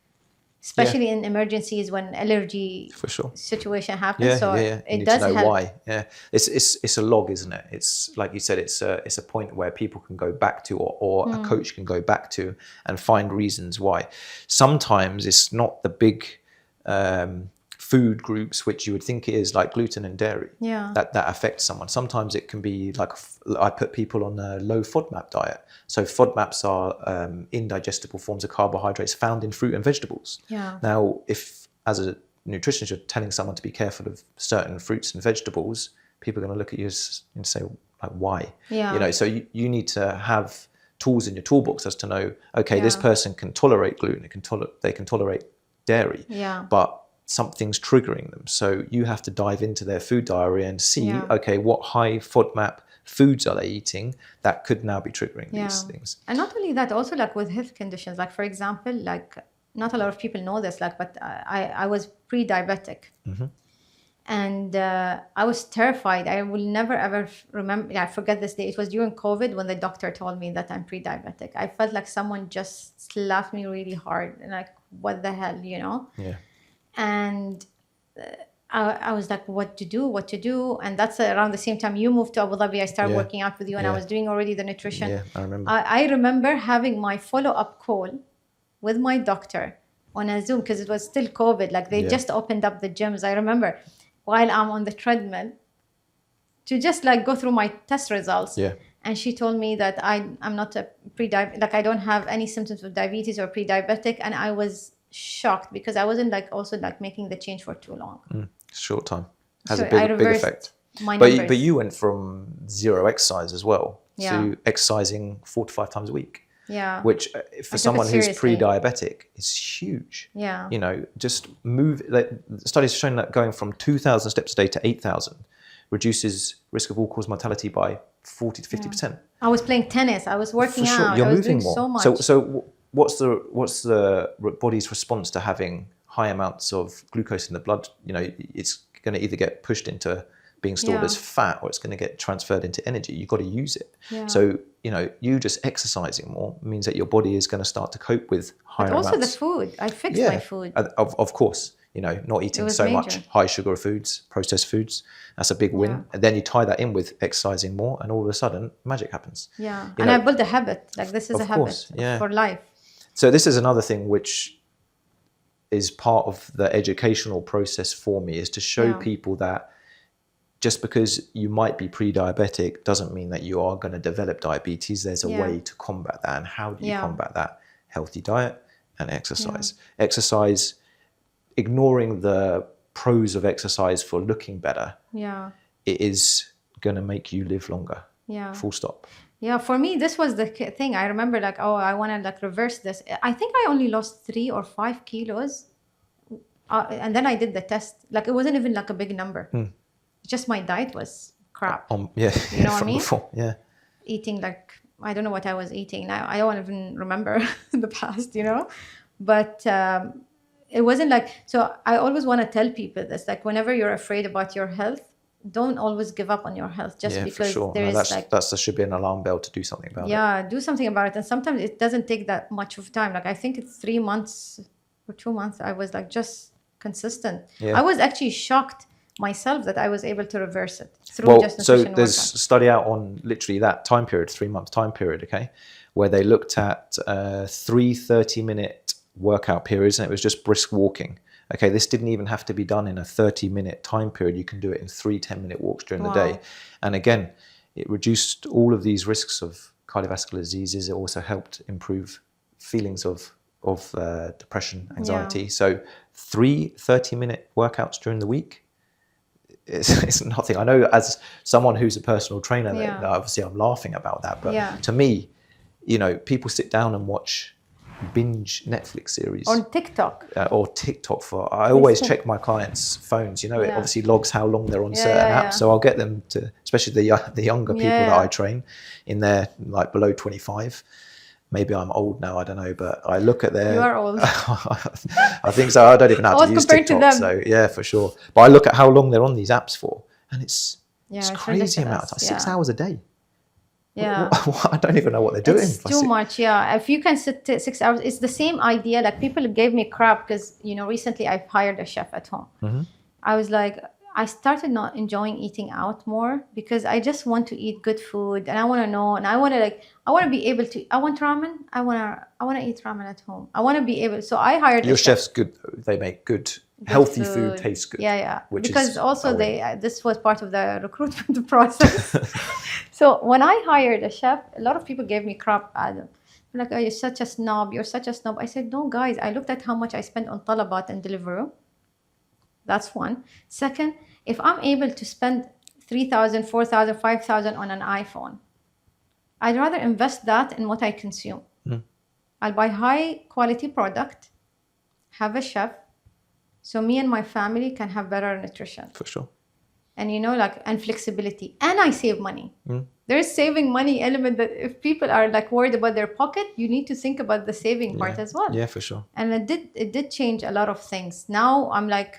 especially in emergencies when allergy situation happens. It does help. Why. Yeah, it's a log, isn't it? It's like you said, it's a point where people can go back to, or a coach can go back to and find reasons why. Sometimes it's not the big food groups which you would think it is, like gluten and dairy, that affects someone. Sometimes it can be like, I put people on a low FODMAP diet. So FODMAPs are indigestible forms of carbohydrates found in fruit and vegetables. Now, if as a nutritionist you're telling someone to be careful of certain fruits and vegetables, people are going to look at you and say, like, why? You know, so you need to have tools in your toolbox as to know, okay, this person can tolerate gluten, they can tolerate dairy, but something's triggering them. So you have to dive into their food diary and see, okay, what high FODMAP foods are they eating that could now be triggering these things. And not only that, also like with health conditions, like for example, like not a lot of people know this, like, but I was pre-diabetic. And I was terrified. I will never ever remember, I forget this day. It was during COVID when the doctor told me that I'm pre-diabetic. I felt like someone just slapped me really hard, and like, what the hell, you know? And I was like, what to do? And that's around the same time you moved to Abu Dhabi. I started working out with you, and I was doing already the nutrition. I remember. I remember having my follow-up call with my doctor on a Zoom, because it was still COVID. Like they just opened up the gyms. I remember while I'm on the treadmill to just like go through my test results. And she told me that I'm not a pre-diabetic, like I don't have any symptoms of diabetes or pre-diabetic. And I was shocked because I wasn't like also like making the change for too long. Short time has a big effect. But you went from zero exercise as well to exercising 4 to 5 times a week. Which for someone who's pre-diabetic is huge. You know, just move. Like, studies have shown that going from 2,000 steps a day to 8,000 reduces risk of all-cause mortality by 40 to 50%. I was playing tennis. I was working out. You're I was moving doing more. So much. So what's the body's response to having high amounts of glucose in the blood? You know, it's going to either get pushed into being stored as fat, or it's going to get transferred into energy. You've got to use it. So, you know, you just exercising more means that your body is going to start to cope with higher amounts. But also the food. I fixed my food. Of course, you know, not eating so much high sugar foods, processed foods. That's a big win. And then you tie that in with exercising more, and all of a sudden magic happens. And I built a habit. Like this is a habit for life. So this is another thing which is part of the educational process for me, is to show people that just because you might be pre-diabetic doesn't mean that you are going to develop diabetes. There's a way to combat that. And how do you combat that? Healthy diet and exercise. Exercise, ignoring the pros of exercise for looking better, it is going to make you live longer. Full stop. For me, this was the thing. I remember like, I want to like reverse this. I think I only lost 3 or 5 kilos. And then I did the test. Like it wasn't even like a big number. Just my diet was crap. You know what I mean? Before, Eating like, I don't know what I was eating now. I don't even remember the past, you know? But it wasn't like, so I always want to tell people this, like whenever you're afraid about your health, don't always give up on your health just because there is like... There should be an alarm bell to do something about it. Do something about it. And sometimes it doesn't take that much of time. Like I think it's 3 months or 2 months. I was like just consistent. I was actually shocked myself that I was able to reverse it through just nutrition. So there's a study out on literally that time period, 3 month time period, okay, where they looked at 3 30-minute workout periods, and it was just brisk walking. Okay, this didn't even have to be done in a 30-minute time period. You can do it in 3 10-minute walks during the day. And again, it reduced all of these risks of cardiovascular diseases. It also helped improve feelings of depression, anxiety. So 3 30-minute workouts during the week, it's nothing. I know as someone who's a personal trainer, that obviously I'm laughing about that. But to me, you know, people sit down and watch binge Netflix series on TikTok for I always check my clients' phones, you know. It obviously logs how long they're on certain apps, so I'll get them to, especially the younger people that I train in their like below 25. Maybe I'm old now, I don't know, but I look at their... You are old. I think so. I don't even know how to use TikTok, so yeah, for sure. But I look at how long they're on these apps for, and it's crazy amount of time. 6 hours a day. Yeah. I don't even know what they're doing. It's too much, If you can sit 6 hours, it's the same idea. Like, people gave me crap because, you know, recently I've hired a chef at home. Mm-hmm. I was like, I started not enjoying eating out more because I just want to eat good food, and I want to know, and I want to be able to. I want ramen. I want to eat ramen at home. I want to be able. So I hired. Your chef's good. They make good healthy food tastes good. Yeah. Because also this was part of the recruitment process. So when I hired a chef, a lot of people gave me crap, Adam. Like, oh, you're such a snob. You're such a snob. I said, no, guys. I looked at how much I spent on talabat and Deliveroo. That's one. Second, if I'm able to spend 3,000, 4,000, 5,000 on an iPhone, I'd rather invest that in what I consume. I'll buy high quality product, have a chef, so me and my family can have better nutrition. For sure. And, you know, like, and flexibility. And I save money. There's saving money element that if people are like worried about their pocket, you need to think about the saving part as well. Yeah, for sure. And it did change a lot of things. Now I'm like,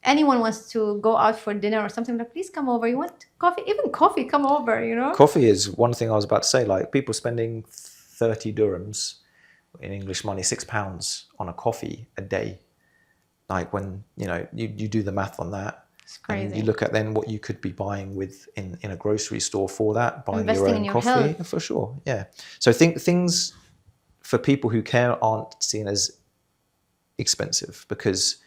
anyone wants to go out for dinner or something, like, please come over. You want coffee? Even coffee, come over, you know? Coffee is one thing I was about to say. Like, people spending 30 dirhams in English money, £6 on a coffee a day. Like, when, you know, you do the math on that. It's crazy. And you look at then what you could be buying with in a grocery store for that, buying investing your own in your coffee. health. For sure, yeah. So things for people who care aren't seen as expensive because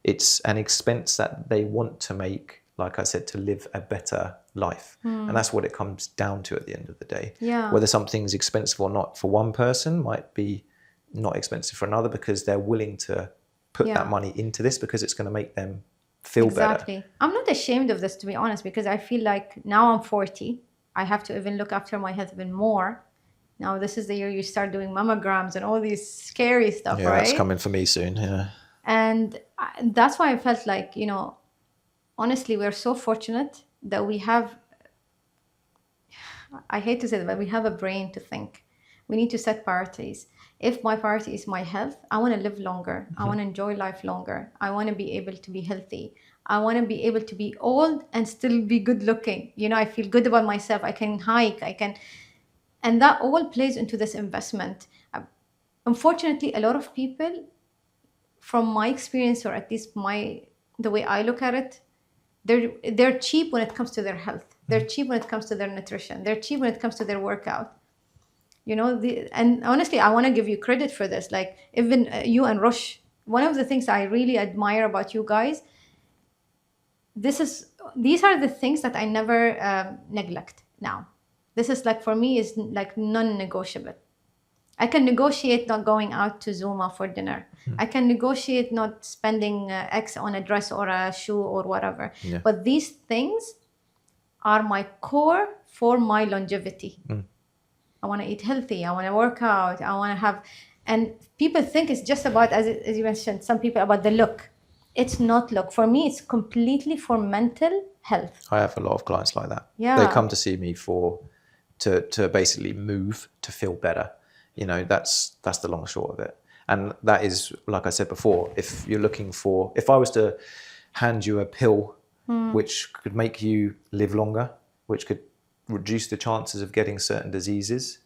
it's an expense that they want to make, like I said, to live a better life. And that's what it comes down to at the end of the day. Yeah. Whether something's expensive or not for one person might be not expensive for another because they're willing to put that money into this because it's going to make them feel better. Exactly. I'm not ashamed of this, to be honest, because I feel like now I'm 40. I have to even look after my health even more. Now this is the year you start doing mammograms and all these scary stuff, right? Yeah, that's coming for me soon, yeah. And that's why I felt like, you know, honestly, we're so fortunate that we have, I hate to say that, but we have a brain to think. We need to set priorities. If my priority is my health, I want to live longer. I want to enjoy life longer. I want to be able to be healthy. I want to be able to be old and still be good looking. You know, I feel good about myself. I can hike. And that all plays into this investment. Unfortunately, a lot of people, from my experience, or at least the way I look at it, they're cheap when it comes to their health. They're cheap when it comes to their nutrition. They're cheap when it comes to their workout. You know, and honestly, I want to give you credit for this. Like, even you and Rush, one of the things I really admire about you guys, these are the things that I never neglect now. This is like, for me, is like non-negotiable. I can negotiate not going out to Zuma for dinner. I can negotiate not spending X on a dress or a shoe or whatever. Yeah. But these things are my core for my longevity. I want to eat healthy. I want to work out. I want to have, and people think it's just about, as you mentioned, some people about the look. It's not look. For me, it's completely for mental health. I have a lot of clients like that. Yeah. They come to see me to basically move to feel better. You know, that's the long and short of it. And that is, like I said before, if I was to hand you a pill which could make you live longer, which could reduce the chances of getting certain diseases,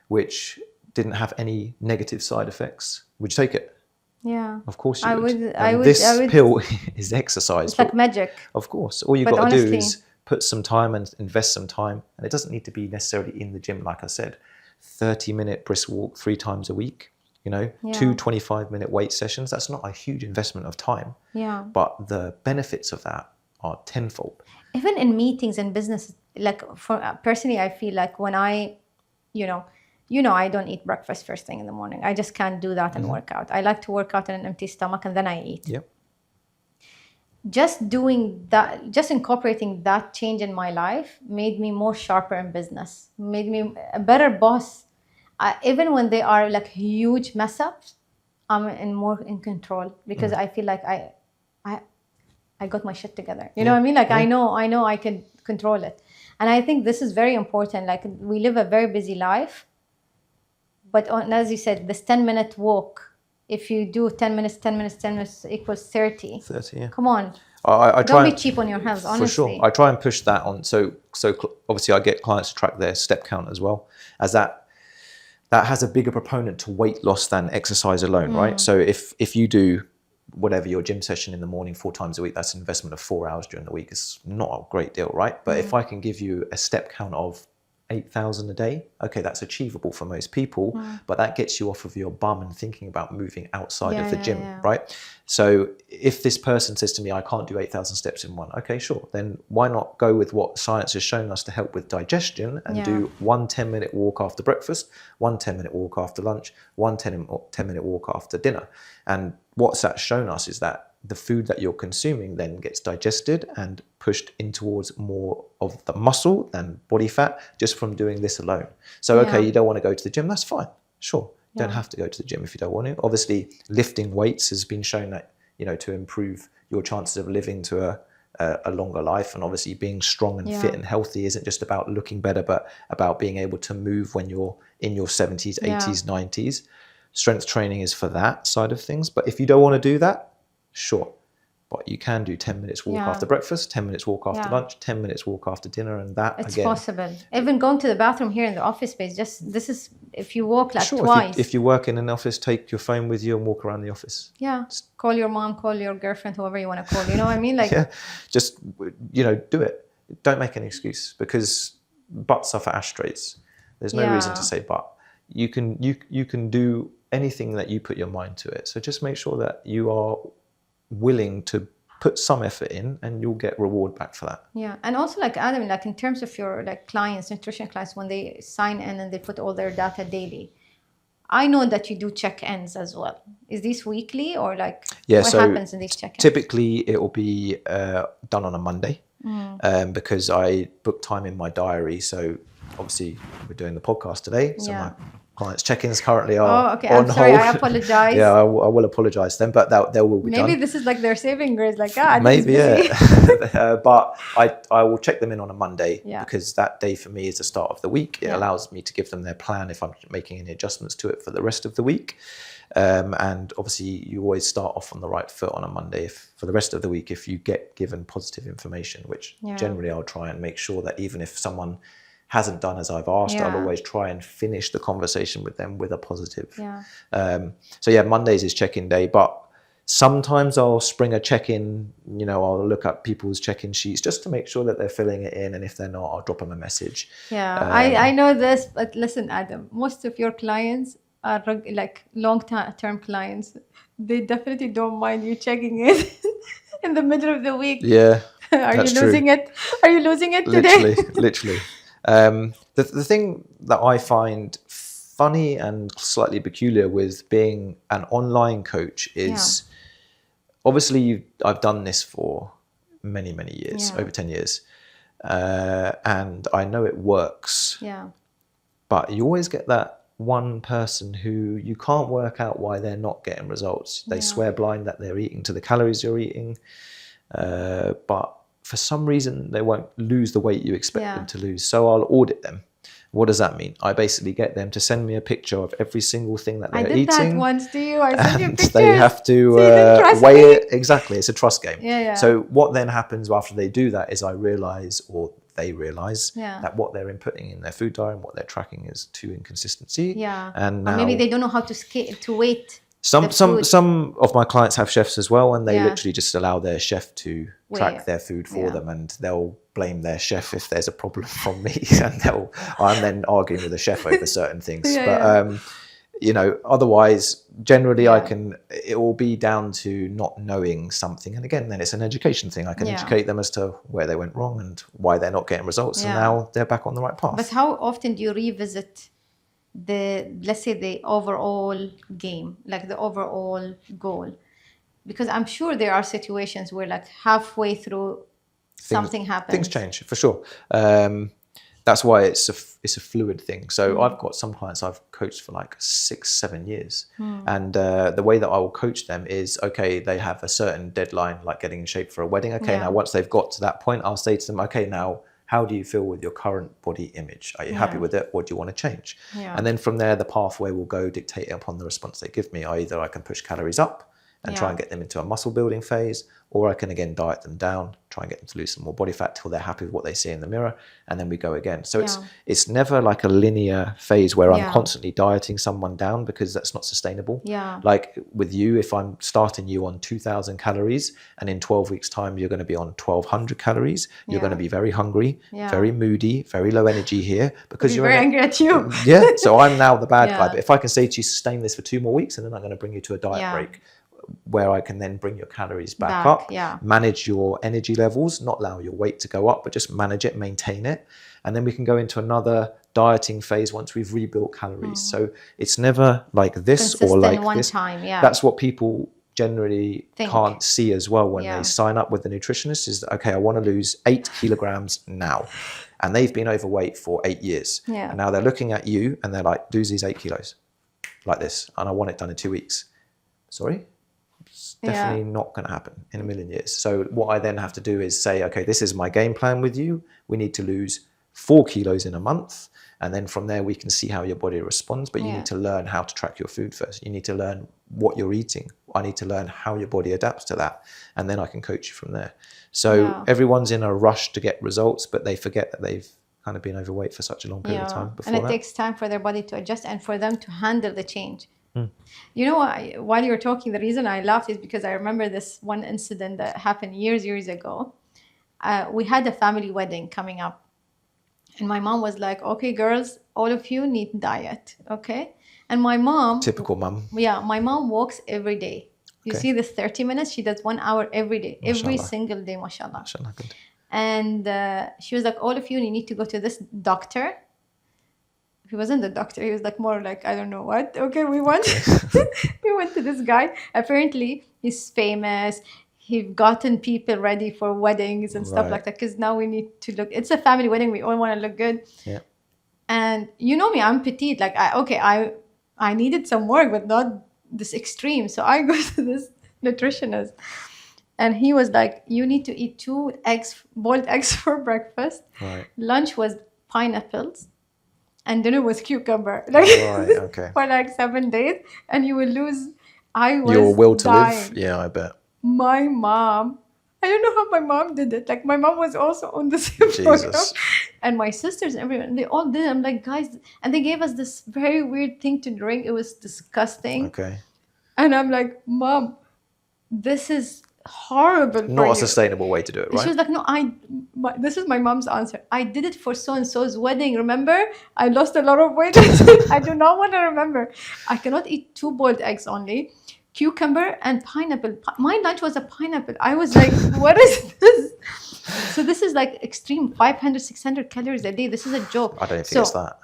which didn't have any negative side effects, would you take it? Yeah. Of course you would. I would. This pill is exercise. It's like magic. Of course. All you've got to do is put some time and invest some time. And it doesn't need to be necessarily in the gym, like I said. 30-minute brisk walk 3 times a week, you know, 2 25-minute weight sessions. That's not a huge investment of time. Yeah. But the benefits of that are tenfold. Even in meetings and business, like for personally, I feel like when I, you know, I don't eat breakfast first thing in the morning. I just can't do that and work out. I like to work out on an empty stomach and then I eat. Yep. Just doing that, just incorporating that change in my life made me more sharper in business, made me a better boss. Even when they are like huge mess ups, I'm more in control because I feel like I got my shit together. You know what I mean? Like I know I can control it. And I think this is very important. Like we live a very busy life, but as you said, this 10-minute walk, if you do 10 minutes equals 30. 30, yeah. Come on. I Don't be cheap on your health, honestly. For sure. I try and push that on. So obviously I get clients to track their step count as well, as that has a bigger proponent to weight loss than exercise alone, right? So if you do whatever your gym session in the morning 4 times a week, that's an investment of 4 hours during the week. It's not a great deal, right? But if I can give you a step count of 8,000 a day, okay, that's achievable for most people, but that gets you off of your bum and thinking about moving outside of the gym, right? So if this person says to me, I can't do 8,000 steps in one, okay, sure, then why not go with what science has shown us to help with digestion and do 1 10-minute walk after breakfast, 1 10-minute walk after lunch, 1 10-minute walk after dinner. And what's that shown us is that the food that you're consuming then gets digested and pushed in towards more of the muscle than body fat just from doing this alone. So, okay, you don't want to go to the gym, that's fine. Sure. You don't have to go to the gym if you don't want to. Obviously, lifting weights has been shown that, you know, to improve your chances of living to a longer life. And obviously being strong and fit and healthy isn't just about looking better, but about being able to move when you're in your 70s, 80s, 90s. Strength training is for that side of things. But if you don't want to do that, sure, but you can do 10 minutes walk after breakfast, 10 minutes walk after lunch, 10 minutes walk after dinner, and that it's again. possible. Even going to the bathroom here in the office space, this is if you walk like twice. If you work in an office, take your phone with you and walk around the office. Yeah, just call your mom, call your girlfriend, whoever you want to call. You know what I mean? Like, just, you know, do it. Don't make an excuse, because butts are for ashtrays. There's no reason to say but. You can do anything that you put your mind to it. So just make sure that you are willing to put some effort in, and you'll get reward back for that. Yeah. And also, like Adam, like in terms of your like clients, nutrition clients, when they sign in and they put all their data daily, I know that you do check-ins as well. Is this weekly or like what happens in these check-ins? Typically it will be done on a Monday because I book time in my diary. So obviously we're doing the podcast today, so my clients' check-ins currently are on hold. I apologize. I will apologize to them, but that will be done. Maybe this is like their saving grace, like maybe, but I will check them in on a Monday because that day for me is the start of the week. It allows me to give them their plan if I'm making any adjustments to it for the rest of the week. And obviously you always start off on the right foot on a Monday for the rest of the week if you get given positive information, which generally I'll try and make sure that even if someone hasn't done as I've asked, I'll always try and finish the conversation with them with a positive. So Mondays is check-in day, but sometimes I'll spring a check-in, you know, I'll look at people's check-in sheets just to make sure that they're filling it in, and if they're not, I'll drop them a message. I know this, but listen, Adam, most of your clients are like long-term clients. They definitely don't mind you checking it in the middle of the week. Are you losing it? Are you losing it today? Literally. The thing that I find funny and slightly peculiar with being an online coach is obviously I've done this for many years, over 10 years, and I know it works, but you always get that one person who you can't work out why they're not getting results. They swear blind that they're eating to the calories you're eating, but for some reason, they won't lose the weight you expect them to lose. So I'll audit them. What does that mean? I basically get them to send me a picture of every single thing that they're eating. I did that once to you. I sent you pictures. They have to weigh it. Exactly. It's a trust game. So what then happens after they do that is I realize, or they realize, that what they're inputting in their food diet and what they're tracking is too inconsistency. And now, maybe they don't know how to scale, to weight. Some of my clients have chefs as well, and they literally just allow their chef to track their food for them, and they'll blame their chef if there's a problem from me, and I'm then arguing with the chef over certain things. You know, otherwise, generally, it will be down to not knowing something. And again, then it's an education thing. I can educate them as to where they went wrong and why they're not getting results. And now they're back on the right path. But how often do you revisit let's say the overall game, like the overall goal? Because I'm sure there are situations where like halfway through something happens. Things change, for sure. That's why it's a fluid thing. So I've got some clients I've coached for like 6-7 years. And the way that I will coach them is, okay, they have a certain deadline, like getting in shape for a wedding. Okay, now once they've got to that point, I'll say to them, okay, now how do you feel with your current body image? Are you happy with it? Or do you want to change? And then from there, the pathway will go dictating upon the response they give me. Either I can push calories up and try and get them into a muscle building phase, or I can again diet them down, try and get them to lose some more body fat till they're happy with what they see in the mirror, and then we go again. So it's never like a linear phase where I'm constantly dieting someone down, because that's not sustainable. Like with you, if I'm starting you on 2,000 calories and in 12 weeks time you're going to be on 1,200 calories, you're going to be very hungry, very moody, very low energy here, because you're very angry at you. So I'm now the bad guy. But if I can say to you, sustain this for 2 more weeks, and then I'm going to bring you to a diet break, where I can then bring your calories back up, manage your energy levels, not allow your weight to go up, but just manage it, maintain it. And then we can go into another dieting phase once we've rebuilt calories. So it's never like this or like this. That's what people generally can't see as well when they sign up with the nutritionist, is that, okay, I want to lose 8 kilograms now. And they've been overweight for 8 years. And now they're looking at you and they're like, lose these 8 kilos like this. And I want it done in 2 weeks. Sorry? Definitely not going to happen in a million years. So what I then have to do is say, okay, this is my game plan with you. We need to lose 4 kilos in a month. And then from there, we can see how your body responds. But you need to learn how to track your food first. You need to learn what you're eating. I need to learn how your body adapts to that. And then I can coach you from there. So everyone's in a rush to get results, but they forget that they've kind of been overweight for such a long period of time before that. And it takes time for their body to adjust and for them to handle the change. You know, while you were talking, the reason I laughed is because I remember this one incident that happened years ago. We had a family wedding coming up. And my mom was like, okay, girls, all of you need diet, okay? And my mom... Typical mom. Yeah, my mom walks every day. You see this 30 minutes? She does 1 hour every day. Mashallah. Every single day, mashallah. Mashallah, good. And she was like, all of you need to go to this doctor. He wasn't the doctor. He was like more like, I don't know what. Okay, we went to this guy. Apparently, he's famous. He's gotten people ready for weddings and stuff like that. Because now we need to look. It's a family wedding. We all want to look good. Yeah. And you know me, I'm petite. Like, I needed some work, but not this extreme. So I go to this nutritionist. And he was like, you need to eat 2 eggs, boiled eggs for breakfast. Lunch was pineapples. And dinner was cucumber. For like 7 days. And you will lose. Your will to live? Yeah, I bet. My mom, I don't know how my mom did it. Like, my mom was also on the same program. And my sisters and everyone, they all did it. I'm like, guys. And they gave us this very weird thing to drink. It was disgusting. Okay. And I'm like, Mom, this is horrible. Not a sustainable way to do it, right? She was like, no, this is my mom's answer. I did it for so-and-so's wedding. Remember? I lost a lot of weight. I do not want to remember. I cannot eat 2 boiled eggs only. Cucumber and pineapple. My lunch was a pineapple. I was like, what is this? So this is like extreme 500, 600 calories a day. This is a joke. I don't think it's that.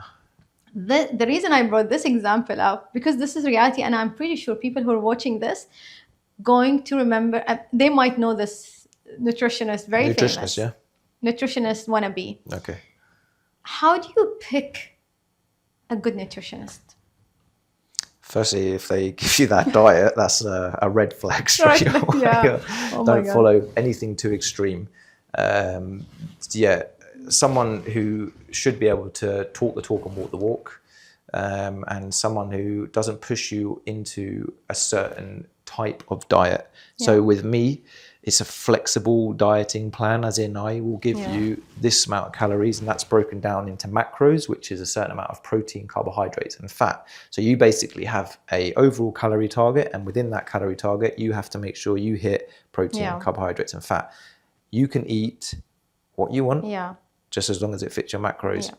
The reason I brought this example up, because this is reality, and I'm pretty sure people who are watching this going to remember, they might know this nutritionist, very famous. Nutritionist wannabe. Okay. How do you pick a good nutritionist? Firstly, if they give you that diet, that's a red flag straight away. Don't follow anything too extreme. Someone who should be able to talk the talk and walk the walk, and someone who doesn't push you into a certain type of diet. So with me, it's a flexible dieting plan, as in I will give you this amount of calories, and that's broken down into macros, which is a certain amount of protein, carbohydrates, and fat. So you basically have a overall calorie target, and within that calorie target, you have to make sure you hit protein, carbohydrates, and fat. You can eat what you want, just as long as it fits your macros.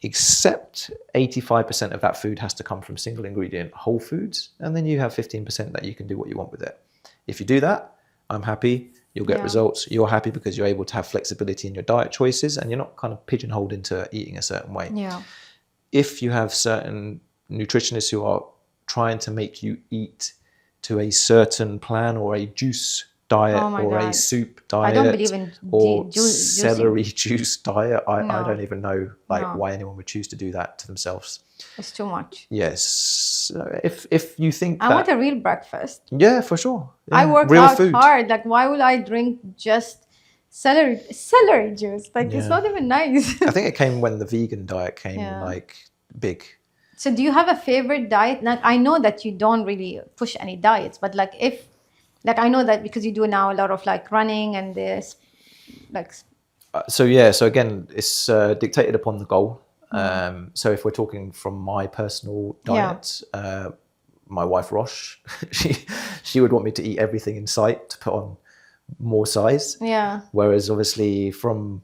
Except 85% of that food has to come from single ingredient whole foods, and then you have 15% that you can do what you want with it. If you do that, I'm happy. You'll get results. You're happy because you're able to have flexibility in your diet choices, and you're not kind of pigeonholed into eating a certain way. If you have certain nutritionists who are trying to make you eat to a certain plan, or a juice diet, or a soup diet, I don't believe in or celery juice diet. I don't even know why anyone would choose to do that to themselves. It's too much. Yes. If you think I want a real breakfast. Yeah, for sure. Yeah. I work real out food. hard. Like, why would I drink just celery juice? Like, it's not even nice. I think it came when the vegan diet came like big. So do you have a favorite diet? Like, I know that you don't really push any diets, but like I know that because you do now a lot of like running and this, like. So again, it's dictated upon the goal. So if we're talking from my personal diet, my wife Rosh, she would want me to eat everything in sight to put on more size. Whereas obviously from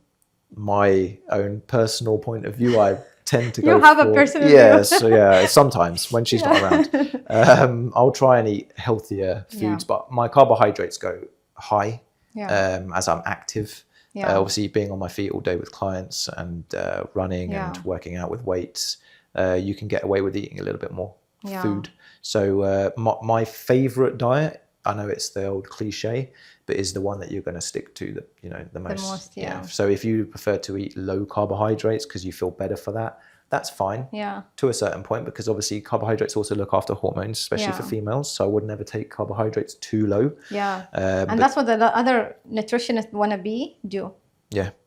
my own personal point of view, I tend to go. You have a personal view. So sometimes when she's not around, I'll try and eat healthier foods, but my carbohydrates go high as I'm active. Obviously, being on my feet all day with clients and running and working out with weights, you can get away with eating a little bit more food. So my favorite diet, I know it's the old cliche, but is the one that you're going to stick to the most. So if you prefer to eat low carbohydrates because you feel better for that, that's fine to a certain point, because obviously carbohydrates also look after hormones, especially for females. So I would never take carbohydrates too low. And that's what the other nutritionists want to do.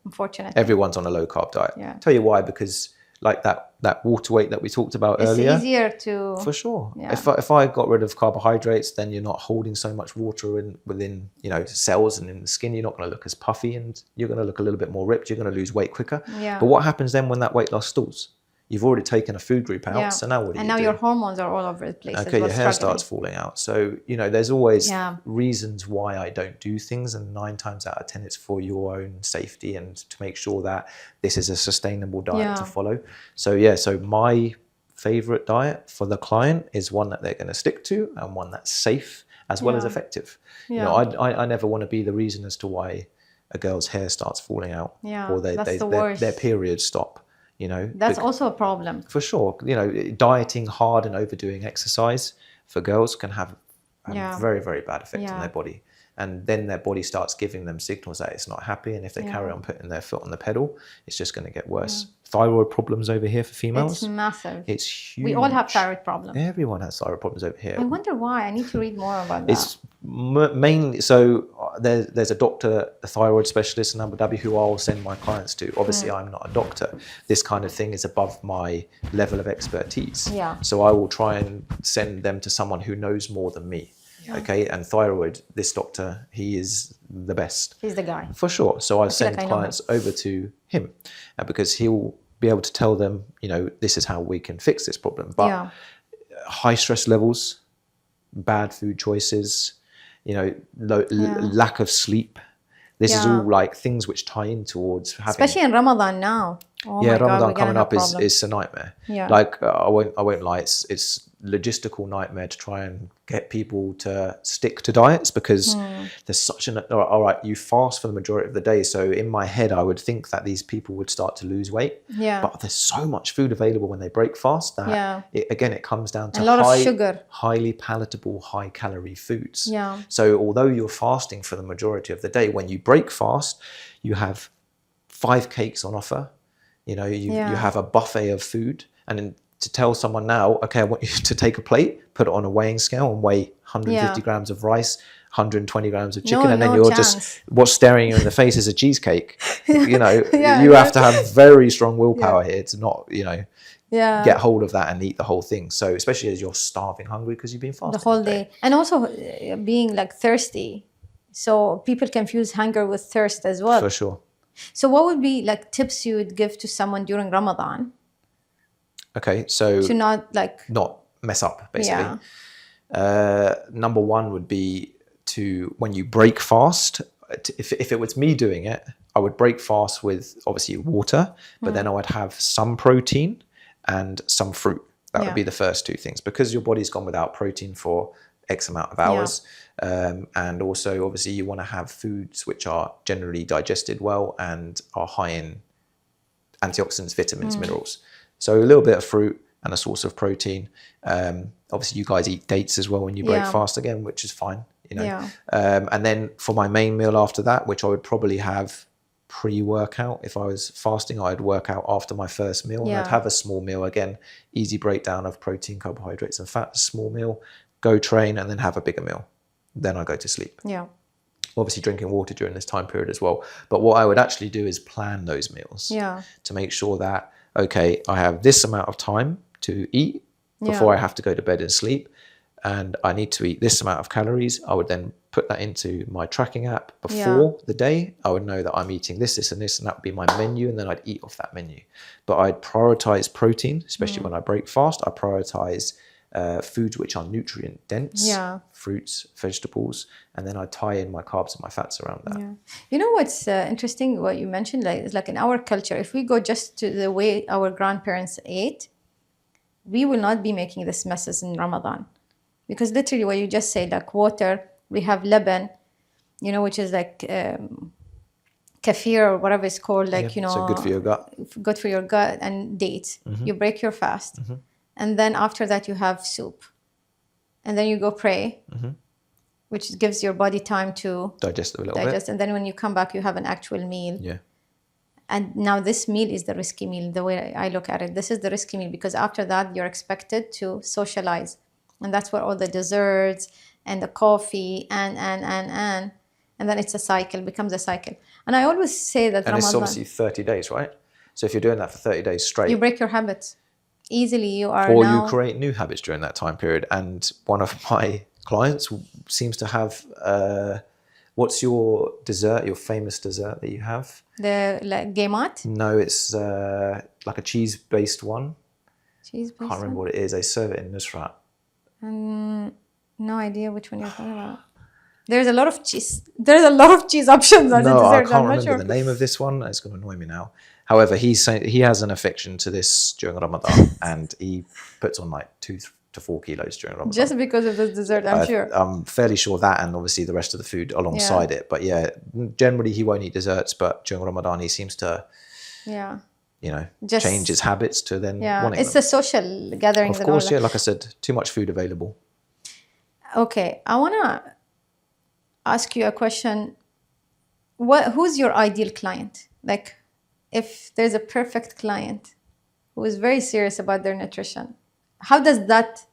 Unfortunately. Everyone's on a low carb diet. Tell you why, because like that water weight that we talked about earlier. It's easier to... For sure. If I got rid of carbohydrates, then you're not holding so much water within cells and in the skin. You're not going to look as puffy, and you're going to look a little bit more ripped. You're going to lose weight quicker. But what happens then when that weight loss stalls? You've already taken a food group out, so now what do you do? And now your hormones are all over the place. Okay, your hair starts falling out. So, there's always reasons why I don't do things, and 9 times out of 10 it's for your own safety and to make sure that this is a sustainable diet to follow. So my favorite diet for the client is one that they're going to stick to, and one that's safe as well as effective. I never want to be the reason as to why a girl's hair starts falling out or their periods stop. That's also a problem. For sure. Dieting hard and overdoing exercise for girls can have a very, very bad effect on their body. And then their body starts giving them signals that it's not happy. And if they carry on putting their foot on the pedal, it's just going to get worse. Thyroid problems over here for females. It's massive. It's huge. We all have thyroid problems. Everyone has thyroid problems over here. I wonder why. I need to read more about that. It's mainly, so there's a doctor, a thyroid specialist in Abu Dhabi who I'll send my clients to. Obviously, I'm not a doctor. This kind of thing is above my level of expertise. So I will try and send them to someone who knows more than me. Okay, and thyroid, this doctor, he is the best. He's the guy. For sure. So I send clients over to him because he'll be able to tell them, this is how we can fix this problem. But high stress levels, bad food choices, lack of sleep. This is all like things which tie in towards having... Especially in Ramadan now. Oh my Ramadan God, coming up is a nightmare. Like, I won't lie, it's logistical nightmare to try and get people to stick to diets, because there's such all right, you fast for the majority of the day. So in my head, I would think that these people would start to lose weight. But there's so much food available when they break fast that it comes down to a lot of sugar, highly palatable, high calorie foods. So although you're fasting for the majority of the day, when you break fast, you have 5 cakes on offer. You have a buffet of food, and to tell someone now, okay, I want you to take a plate, put it on a weighing scale and weigh 150 grams of rice, 120 grams of chicken, and then you're just, what's staring you in the face is a cheesecake. You have to have very strong willpower here to not, get hold of that and eat the whole thing. So especially as you're starving hungry because you've been fasting the whole day. And also being like thirsty. So people confuse hunger with thirst as well. For sure. So what would be like tips you would give to someone during Ramadan? Okay, so to not mess up, basically. Number one would be to, when you break fast, if it was me doing it, I would break fast with obviously water, but then I would have some protein and some fruit. That would be the first two things, because your body's gone without protein for X amount of hours. And also obviously you want to have foods which are generally digested well and are high in antioxidants, vitamins, minerals. So a little bit of fruit and a source of protein. Obviously you guys eat dates as well when you break fast again, which is fine, you know. And then for my main meal after that, which I would probably have pre-workout. If I was fasting, I'd work out after my first meal, and I'd have a small meal, again, easy breakdown of protein, carbohydrates and fat, a small meal, go train, and then have a bigger meal. Then I go to sleep. Obviously drinking water during this time period as well. But what I would actually do is plan those meals to make sure that, okay, I have this amount of time to eat before I have to go to bed and sleep, and I need to eat this amount of calories. I would then put that into my tracking app before the day. I would know that I'm eating this, this and this, and that would be my menu, and then I'd eat off that menu. But I'd prioritize protein, especially when I break fast. I prioritize foods which are nutrient dense, fruits, vegetables, and then I tie in my carbs and my fats around that. You know what's interesting, what you mentioned, like, it's like in our culture, if we go just to the way our grandparents ate, we will not be making this messes in Ramadan. Because literally what you just said, like water, we have leban, you know, which is like kefir or whatever it's called, like, you know. So good for your gut. Good for your gut, and dates. You break your fast. And then after that you have soup. And then you go pray, which gives your body time to digest a little bit. And then when you come back, you have an actual meal. And now this meal is the risky meal, the way I look at it. This is the risky meal, because after that you're expected to socialize. And that's where all the desserts and the coffee and then it's a cycle, becomes a cycle. And I always say that and Ramadan, it's obviously 30 days, right? So if you're doing that for 30 days straight, you break your habits easily. You are or now, you create new habits during that time period. And one of my clients seems to have, what's your dessert, your famous dessert that you have? The like gemat? No, it's like a cheese-based one. Cheese-based Can't remember what it is. They serve it in Nusrat. No idea which one you're talking about. There's a lot of cheese. There's a lot of cheese options on the dessert. I can't remember the name of this one. It's going to annoy me now. However, he's saying he has an affection to this during Ramadan, and he puts on like 2 to 4 kilos during Ramadan. Just because of this dessert, I'm sure. I'm fairly sure that, and obviously the rest of the food alongside it. But yeah, generally he won't eat desserts, but during Ramadan he seems to, you know, just change his habits to then wanting it's them. a social gathering. Of course, like I said, too much food available. Okay, I want to ask you a question. Who's your ideal client? Like, if there's a perfect client who is very serious about their nutrition, how does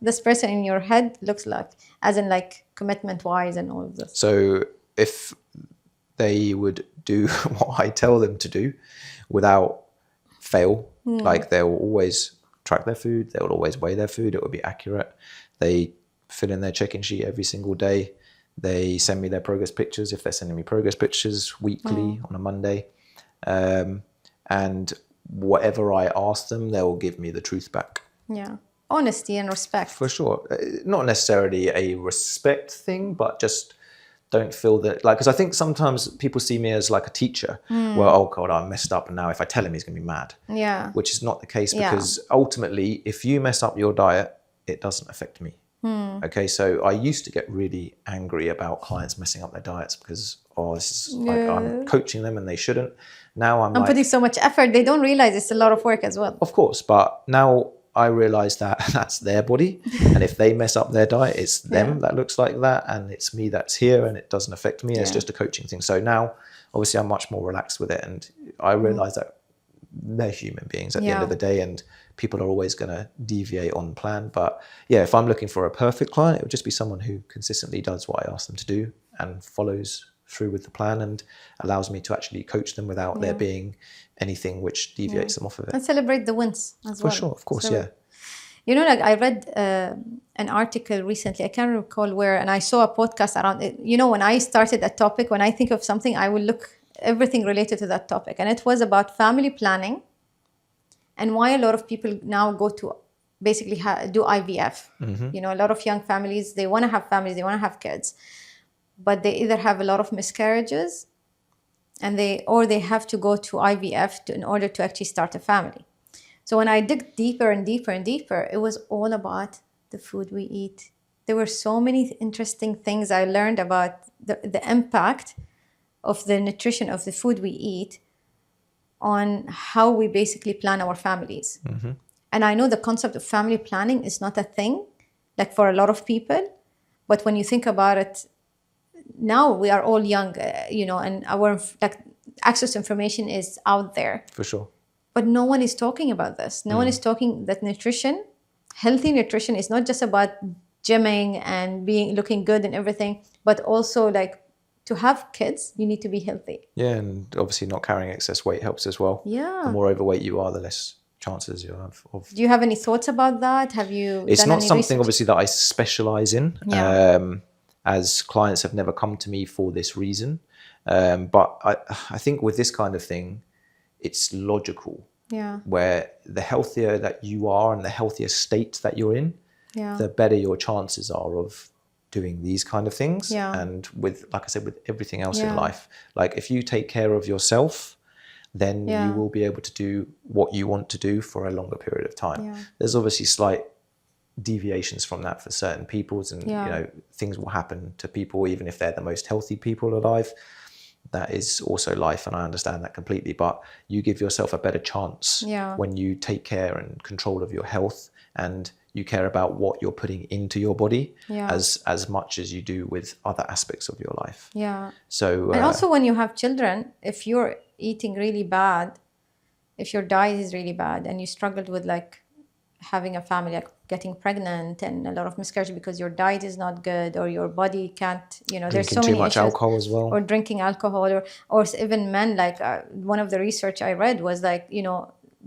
this person in your head looks like, as in like commitment wise and all of this? So if they would do what I tell them to do without fail, like they will always track their food, they will always weigh their food, it will be accurate. They fill in their check-in sheet every single day. They send me their progress pictures, if they're sending me progress pictures weekly on a Monday. And whatever I ask them, they will give me the truth back. Yeah. Honesty and respect. For sure. Not necessarily a respect thing, but just don't feel that, like, because I think sometimes people see me as like a teacher. Well, oh God, I messed up, and now if I tell him, he's going to be mad. Yeah. Which is not the case, because ultimately, if you mess up your diet, it doesn't affect me. Okay, so I used to get really angry about clients messing up their diets because, this is like I'm coaching them and they shouldn't. Now I'm like, putting so much effort, they don't realize it's a lot of work as well. Of course, but now I realize that that's their body, and if they mess up their diet, it's them that looks like that, and it's me that's here, and it doesn't affect me. It's just a coaching thing. So now, obviously, I'm much more relaxed with it, and I realize that they're human beings at the end of the day, and people are always going to deviate on plan. But yeah, if I'm looking for a perfect client, it would just be someone who consistently does what I ask them to do and follows through with the plan and allows me to actually coach them without there being anything which deviates them off of it. And celebrate the wins as well. For sure, of course, You know, like I read an article recently, I can't recall where, and I saw a podcast around it. You know, when I started a topic, when I think of something, I will look everything related to that topic. And it was about family planning and why a lot of people now go to basically do IVF. You know, a lot of young families, they want to have families, they want to have kids, but they either have a lot of miscarriages and they have to go to IVF in order to actually start a family. So when I dig deeper and deeper and deeper, it was all about the food we eat. There were so many interesting things I learned about the impact of the nutrition of the food we eat on how we basically plan our families. Mm-hmm. And I know the concept of family planning is not a thing, like for a lot of people. But when you think about it, now we are all young, and our access to information is out there. For sure. But no one is talking about this. No one is talking that healthy nutrition is not just about gymming and looking good and everything, but also like to have kids, you need to be healthy. Yeah, and obviously not carrying excess weight helps as well. Yeah. The more overweight you are, the less chances you have of. Do you have any thoughts about that? Have you? It's done not any something research? obviously that I specialize in. Yeah. As clients have never come to me for this reason. But I think with this kind of thing, it's logical. Yeah. Where the healthier that you are and the healthier state that you're in, the better your chances are of doing these kind of things. Yeah. And with, like I said, with everything else in life, like if you take care of yourself, then you will be able to do what you want to do for a longer period of time. Yeah. There's obviously slight deviations from that for certain peoples, and things will happen to people even if they're the most healthy people alive. That is also life, and I understand that completely, but you give yourself a better chance when you take care and control of your health, and you care about what you're putting into your body as much as you do with other aspects of your life. Yeah. So and also when you have children, if you're eating really bad, if your diet is really bad and you struggled with like having a family, like getting pregnant and a lot of miscarriage because your diet is not good, or your body can't, there's so many too much issues. alcohol as well, or drinking alcohol, or even men, like one of the research I read was like,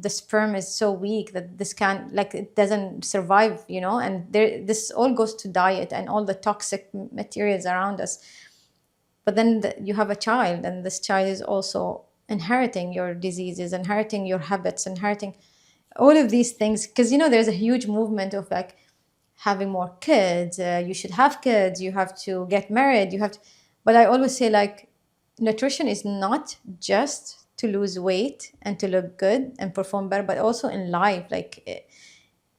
the sperm is so weak that this can't, like, it doesn't survive, and this all goes to diet and all the toxic materials around us. But then you have a child, and this child is also inheriting your diseases, inheriting your habits, inheriting all of these things. Because, there's a huge movement of like having more kids. You should have kids. You have to get married. But I always say, like, nutrition is not just to lose weight and to look good and perform better, but also in life. Like,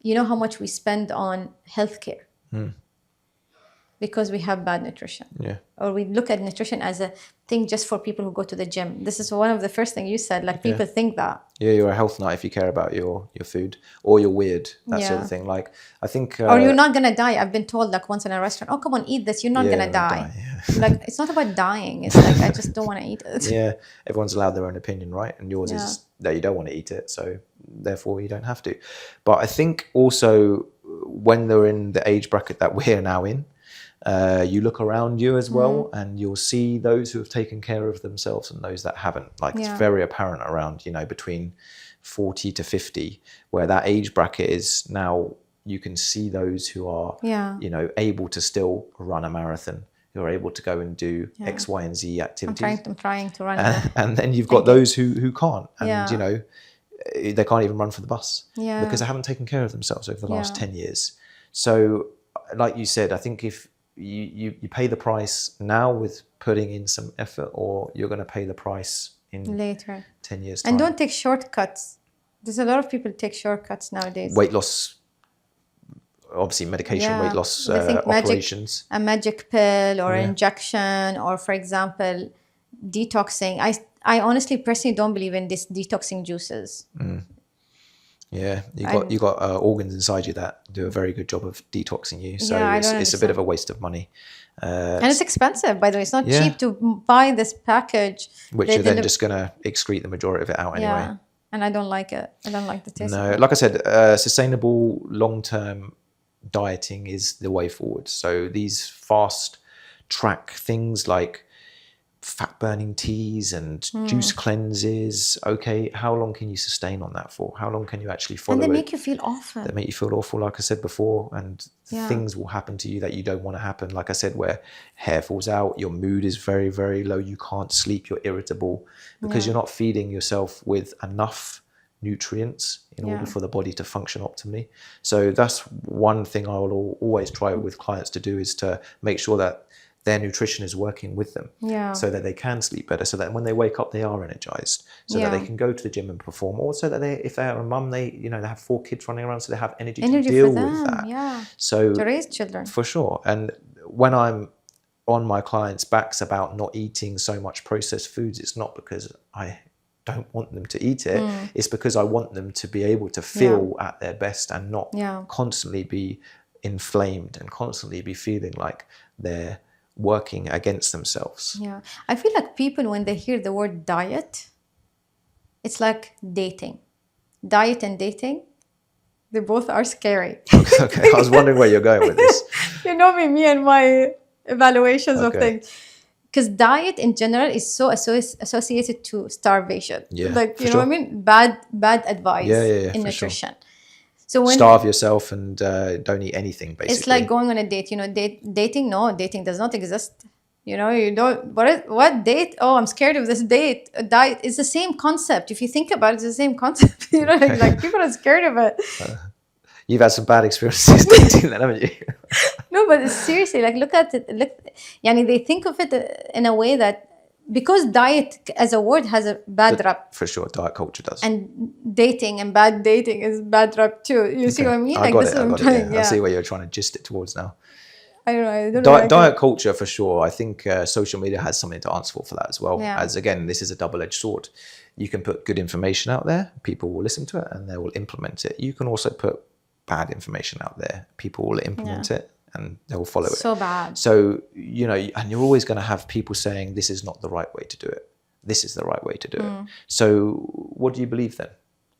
how much we spend on healthcare because we have bad nutrition. Yeah. Or we look at nutrition as a thing just for people who go to the gym. This is one of the first things you said, like people think that. Yeah, you're a health nut if you care about your food, or you're weird, that sort of thing. Like, I think... or you're not going to die. I've been told, like, once in a restaurant, oh, come on, eat this. You're not going to die. Like, it's not about dying. It's like, I just don't want to eat it. Yeah, everyone's allowed their own opinion, right? And yours is that you don't want to eat it, so therefore you don't have to. But I think also when they're in the age bracket that we're now in, you look around you as well, and you'll see those who have taken care of themselves and those that haven't. Like, it's very apparent around, between 40 to 50, where that age bracket is now. You can see those who are, able to still run a marathon, who are able to go and do X, Y, and Z activities. I'm trying to run. And then you've got those who can't, and they can't even run for the bus because they haven't taken care of themselves over the last 10 years. So, like you said, I think if you pay the price now with putting in some effort, or you're going to pay the price in later 10 years time. And don't take shortcuts. There's a lot of people take shortcuts nowadays. Weight loss, obviously medication, weight loss operations. A magic pill or injection, or, for example, detoxing. I honestly personally don't believe in this detoxing juices. Yeah, you got organs inside you that do a very good job of detoxing you. So it's a bit of a waste of money. And it's expensive, by the way. It's not cheap to buy this package. Which you're then just going to excrete the majority of it out anyway. Yeah, and I don't like it. I don't like the taste of it. Like I said, sustainable long-term dieting is the way forward. So these fast track things like fat burning teas and juice cleanses, okay, how long can you sustain on that for? How long can you actually follow it? And they make you feel awful. They make you feel awful, like I said before, and things will happen to you that you don't want to happen. Like I said, where hair falls out, your mood is very, very low, you can't sleep, you're irritable because you're not feeding yourself with enough nutrients in order for the body to function optimally. So that's one thing I will always try with clients to do, is to make sure that their nutrition is working with them, so that they can sleep better, so that when they wake up they are energized, so that they can go to the gym and perform, or so that if they're a mum, they have 4 kids running around, so they have energy to deal with that. So to raise children, for sure. And when I'm on my clients' backs about not eating so much processed foods, it's not because I don't want them to eat it. It's because I want them to be able to feel at their best and not constantly be inflamed and constantly be feeling like they're working against themselves. I feel like people, when they hear the word diet, it's like dating. Diet and dating, they both are scary. Okay, I was wondering where you're going with this. You know me and my evaluations of things. Because diet in general is so associated to starvation. Like, you know what I mean? Bad advice in nutrition. Sure. So when starve yourself and don't eat anything, basically. It's like going on a date. You know, dating does not exist. You know, you don't. What date? Oh, I'm scared of this date. A diet is the same concept. If you think about it, it's the same concept. You know, like people are scared of it. You've had some bad experiences dating then, haven't you? No, but seriously, like look at it. They think of it in a way that, because diet as a word has a bad rap. For sure, diet culture does. And dating and bad dating is bad rap too. You see what I mean? I got it. I see where you're trying to gist it towards now. I don't know. Diet culture, for sure. I think social media has something to answer for that as well. As again, this is a double-edged sword. You can put good information out there, people will listen to it and they will implement it. You can also put bad information out there, people will implement it and they will follow it. So bad. So, and you're always going to have people saying this is not the right way to do it. This is the right way to do it. So what do you believe then?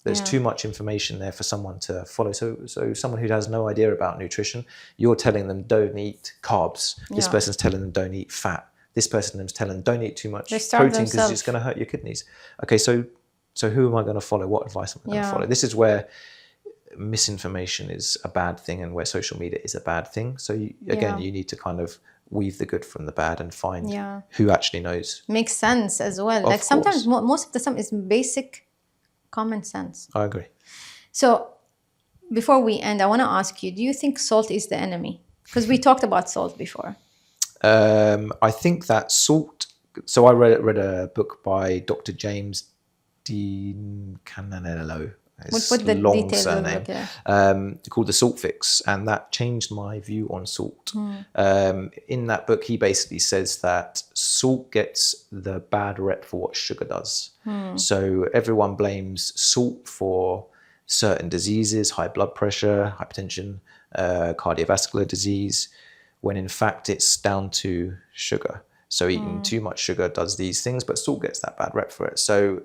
There's too much information there for someone to follow. So someone who has no idea about nutrition, you're telling them don't eat carbs. This person's telling them don't eat fat. This person is telling them don't eat too much protein because it's going to hurt your kidneys. Okay, so who am I going to follow? What advice am I going to follow? This is where misinformation is a bad thing and where social media is a bad thing. So you need to kind of weave the good from the bad and find who actually knows. Makes sense as well. Like sometimes most of the time is basic common sense. I agree. So before we end, I want to ask you, do you think salt is the enemy? Because we talked about salt before. I think that salt, so I read a book by Dr. James Dean Cananello. It's what the long details surname, called The Salt Fix, and that changed my view on salt. In that book, he basically says that salt gets the bad rep for what sugar does. So everyone blames salt for certain diseases, high blood pressure, hypertension, cardiovascular disease, when in fact it's down to sugar. So eating too much sugar does these things, but salt gets that bad rep for it. So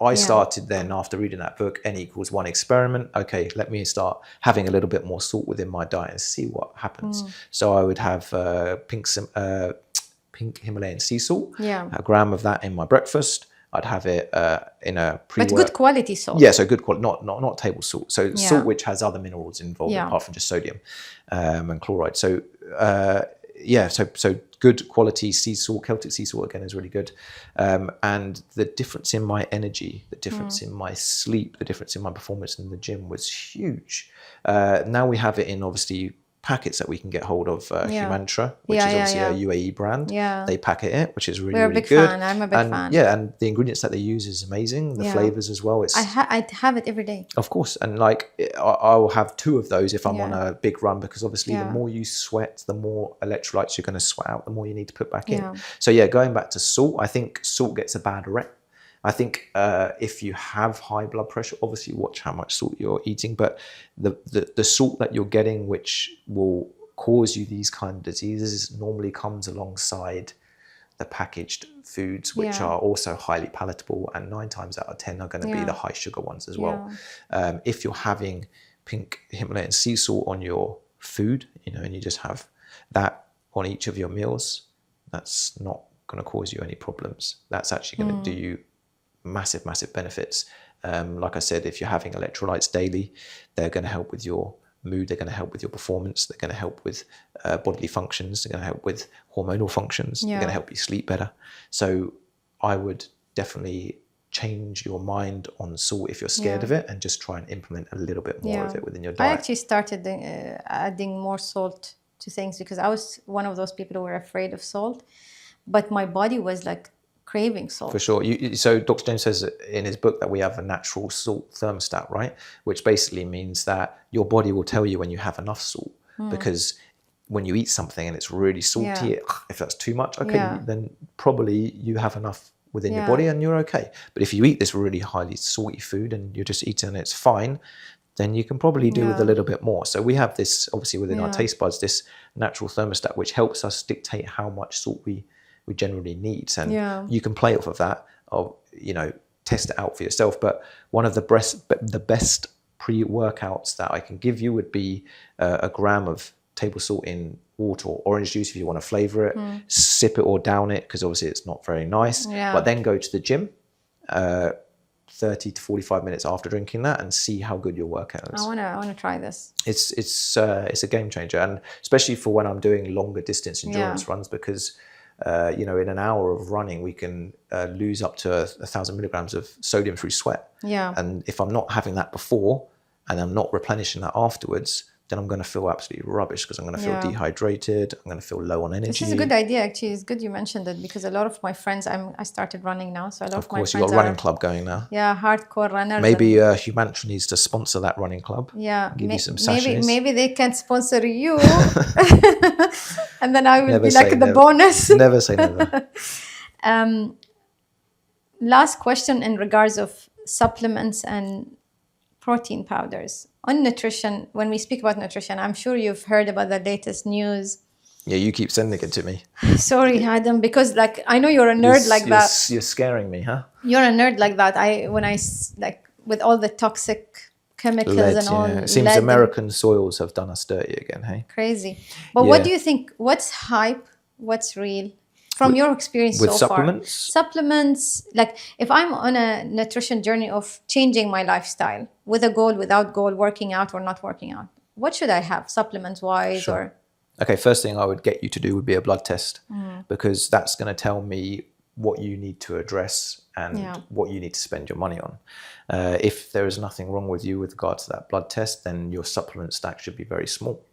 I started then, after reading that book, N=1 experiment. Okay, let me start having a little bit more salt within my diet and see what happens. So I would have pink Himalayan sea salt, a gram of that in my breakfast. I'd have it in a But good quality salt. Yeah, so good quality, not table salt. So salt which has other minerals involved apart from just sodium and chloride. So so good quality sea salt, Celtic sea salt again is really good. And the difference in my energy, the difference in my sleep, the difference in my performance in the gym was huge. Now we have it in obviously packets that we can get hold of, Humantra, which is obviously a UAE brand. They packet it, which is really, We're really a big good. fan. I'm a big fan. Yeah, and the ingredients that they use is amazing. The flavors as well. I have it every day. Of course, and like I will have 2 of those if I'm on a big run, because obviously the more you sweat, the more electrolytes you're going to sweat out, the more you need to put back in. So going back to salt, I think salt gets a bad rep. I think if you have high blood pressure, obviously watch how much salt you're eating, but the salt that you're getting, which will cause you these kind of diseases, normally comes alongside the packaged foods, which are also highly palatable, and 9 times out of 10 are going to be the high sugar ones as well. If you're having pink Himalayan sea salt on your food, and you just have that on each of your meals, that's not going to cause you any problems. That's actually going to do you massive benefits. Like I said, if you're having electrolytes daily, they're going to help with your mood, they're going to help with your performance, they're going to help with bodily functions, they're going to help with hormonal functions, they're going to help you sleep better. So I would definitely change your mind on salt if you're scared of it, and just try and implement a little bit more of it within your diet. I actually started adding more salt to things, because I was one of those people who were afraid of salt, but my body was like craving salt. For sure. So Dr. James says in his book that we have a natural salt thermostat, right? Which basically means that your body will tell you when you have enough salt, because when you eat something and it's really salty, if that's too much, then probably you have enough within your body and you're okay. But if you eat this really highly salty food and you're just eating and it's fine, then you can probably do with a little bit more. So we have this, obviously within our taste buds, this natural thermostat, which helps us dictate how much salt we generally need. And you can play off of that, or, you know, test it out for yourself. But one of the best pre-workouts that I can give you would be a gram of table salt in water or orange juice if you want to flavor it. Sip it or down it, because obviously it's not very nice. But then go to the gym 30 to 45 minutes after drinking that and see how good your workout is. I want to try this. It's a game changer, and especially for when I'm doing longer distance endurance runs, because you know, in an hour of running, we can lose up to 1,000 milligrams of sodium through sweat. And if I'm not having that before and I'm not replenishing that afterwards, then I'm going to feel absolutely rubbish, because I'm going to feel dehydrated. I'm going to feel low on energy. This is a good idea, actually. It's good you mentioned it, because a lot of my friends, I started running now, so a lot of my friends you've got a running club going now. Yeah, hardcore runners. Maybe Humantra needs to sponsor that running club. Yeah, give you some sachets. Maybe they can sponsor you, and then I will be like the bonus. Never say never. Last question in regards of supplements and protein powders. On nutrition, when we speak about nutrition, I'm sure you've heard about the latest news. Yeah, you keep sending it to me. Sorry, Adam, because like I know you're a nerd that. You're scaring me, huh? You're a nerd like that. When I like with all the toxic chemicals and all. It seems American soils have done us dirty again, hey? Crazy. But what do you think? What's hype? What's real? From your experience so far. Supplements, like if I'm on a nutrition journey of changing my lifestyle with a goal, without goal, working out or not working out, what should I have supplements wise? Or okay, first thing I would get you to do would be a blood test, because that's going to tell me what you need to address and what you need to spend your money on. If there is nothing wrong with you with regard to that blood test, then your supplement stack should be very small.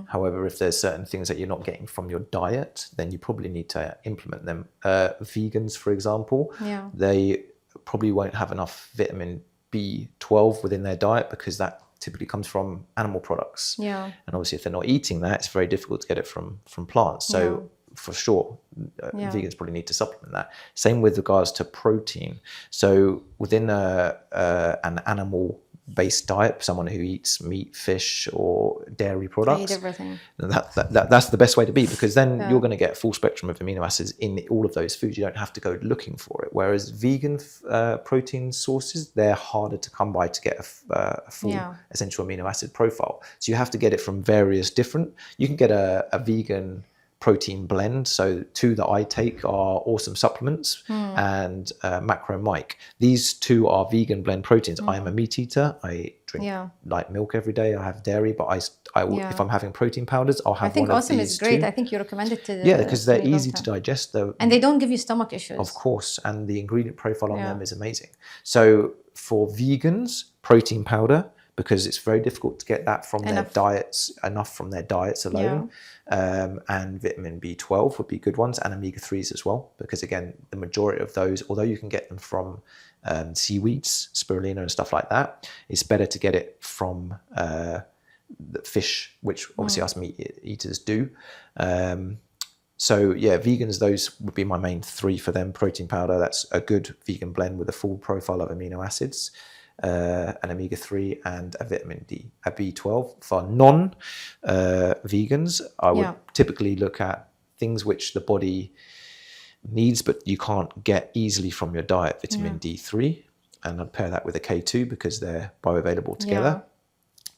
However, if there's certain things that you're not getting from your diet, then you probably need to implement them. Vegans, for example, they probably won't have enough vitamin B12 within their diet, because that typically comes from animal products. And obviously, if they're not eating that, it's very difficult to get it from plants. So for sure, vegans probably need to supplement that. Same with regards to protein. So within an animal-based diet, someone who eats meat, fish, or dairy products, I eat everything. That's the best way to be, because then you're going to get full spectrum of amino acids in all of those foods. You don't have to go looking for it. Whereas vegan protein sources, they're harder to come by to get a full essential amino acid profile. So you have to get it from various different. You can get a vegan protein blend. So two that I take are Awesome Supplements and Macro Mike. These two are vegan blend proteins. I am a meat eater. I drink light milk every day. I have dairy, but I will, if I'm having protein powders, I'll have one of these. I think Awesome is great. I think you recommend it to because they're easy to digest. And they don't give you stomach issues. Of course. And the ingredient profile on them is amazing. So for vegans, protein powder, because it's very difficult to get that from their diets, enough from their diets alone. And vitamin B12 would be good ones, and omega-3s as well, because again, the majority of those, although you can get them from seaweeds, spirulina and stuff like that, it's better to get it from the fish, which obviously us meat eaters do. So yeah, vegans, those would be my main three for them. Protein powder, that's a good vegan blend with a full profile of amino acids. An omega-3 and a vitamin D, a B12. For non-vegans, I would typically look at things which the body needs but you can't get easily from your diet. Vitamin D3, and I'd pair that with a K2 because they're bioavailable together.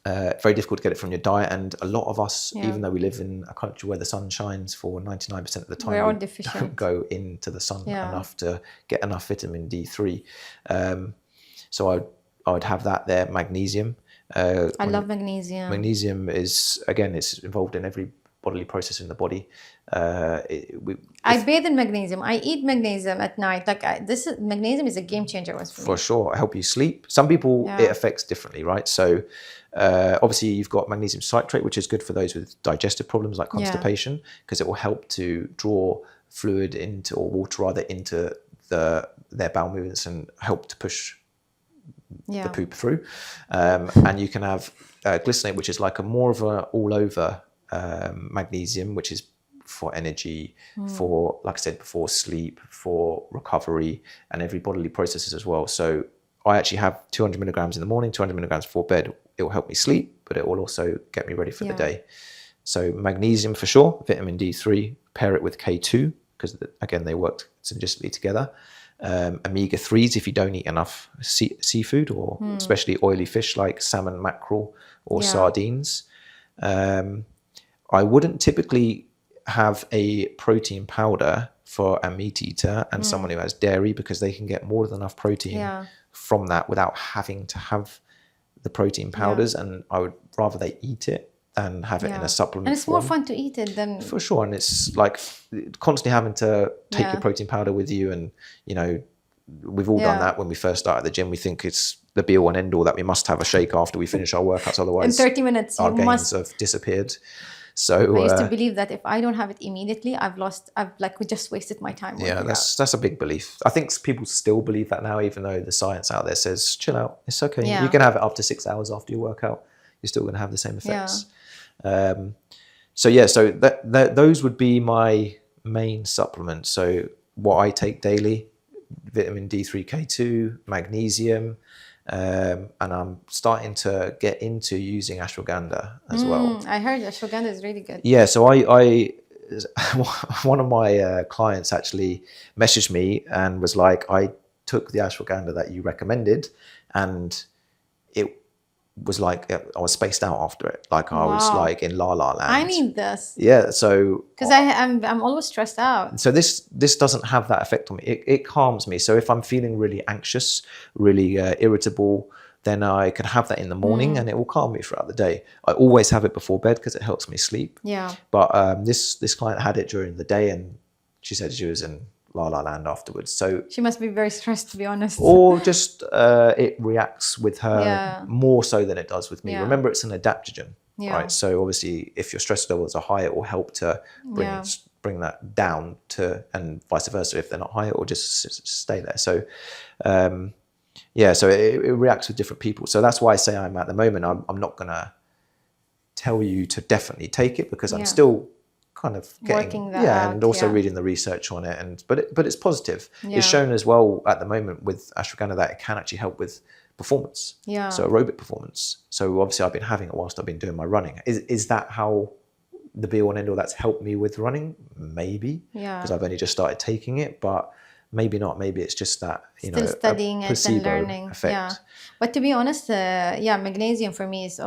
Very difficult to get it from your diet, and a lot of us, even though we live in a country where the sun shines for 99% of the time, we don't go into the sun enough to get enough vitamin D3. So I would have that there. Magnesium. I love magnesium. Magnesium is, again, it's involved in every bodily process in the body. I bathe in magnesium. I eat magnesium at night. Like magnesium is a game changer for me. For sure, help you sleep. Some people it affects differently, right? So obviously you've got magnesium citrate, which is good for those with digestive problems like constipation, because it will help to draw fluid into, or water rather, into their bowel movements and help to push the poop through. And you can have glycinate, which is like a more of a all over magnesium, which is for energy, for, like I said before, sleep, for recovery, and every bodily processes as well. So I actually have 200 milligrams in the morning, 200 milligrams before bed. It will help me sleep, but it will also get me ready for the day. So magnesium for sure, vitamin D3, pair it with K2, because again, they work synergistically together. Omega-3s if you don't eat enough seafood, or especially oily fish like salmon, mackerel, or sardines. I wouldn't typically have a protein powder for a meat eater and someone who has dairy, because they can get more than enough protein from that without having to have the protein powders. And I would rather they eat it than have it in a supplement and it's form. more fun to eat it than... For sure. And it's like constantly having to take your protein powder with you. And, you know, we've all done that when we first started the gym. We think it's the be all and end all that we must have a shake after we finish our workouts. Otherwise, in 30 minutes, our gains have disappeared. So I used to believe that if I don't have it immediately, I've just wasted my time. Yeah, that's a big belief. I think people still believe that now, even though the science out there says, chill out, it's okay. You can have it up to 6 hours after your workout. You're still going to have the same effects. So those would be my main supplements. So what I take daily: vitamin D3, K2, magnesium, and I'm starting to get into using ashwagandha as well. I heard ashwagandha is really good. Yeah, so I one of my clients actually messaged me and was like, I took the ashwagandha that you recommended, and it was like I was spaced out after it. Like I was like in la la land. I need this. Yeah, so because I'm always stressed out. So this doesn't have that effect on me. It calms me. So if I'm feeling really anxious, really irritable, then I can have that in the morning and it will calm me throughout the day. I always have it before bed because it helps me sleep. Yeah. But this client had it during the day, and she said she was in la la land afterwards. So she must be very stressed, to be honest. Or just it reacts with her more so than it does with me. Remember, it's an adaptogen, right? So obviously, if your stress levels are high, it will help to bring that down to, and vice versa. If they're not high, it will just stay there. So so it reacts with different people. So that's why I say I'm at the moment, I'm not gonna tell you to definitely take it, because I'm still kind of getting and also reading the research on it, but it's positive. It's shown as well at the moment with ashwagandha that it can actually help with performance, so aerobic performance. So obviously I've been having it whilst I've been doing my running. Is that how the be all and end all that's helped me with running? Maybe, because I've only just started taking it, but maybe not. Maybe it's just that still studying it and learning effect. But to be honest, magnesium for me is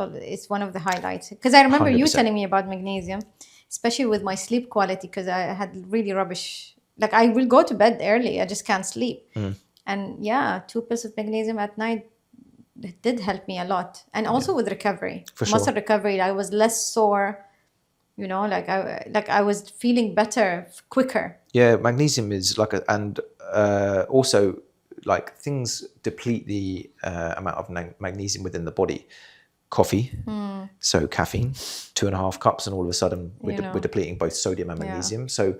one of the highlights, because I remember 100%. You telling me about magnesium, especially with my sleep quality, because I had really rubbish. Like I will go to bed early, I just can't sleep. And 2 pills of magnesium at night, it did help me a lot. And also with recovery, muscle recovery, I was less sore. You know, I was feeling better quicker. Yeah, magnesium is also like things deplete the amount of magnesium within the body. Coffee, so caffeine, 2.5 cups, and all of a sudden we're depleting both sodium and magnesium. So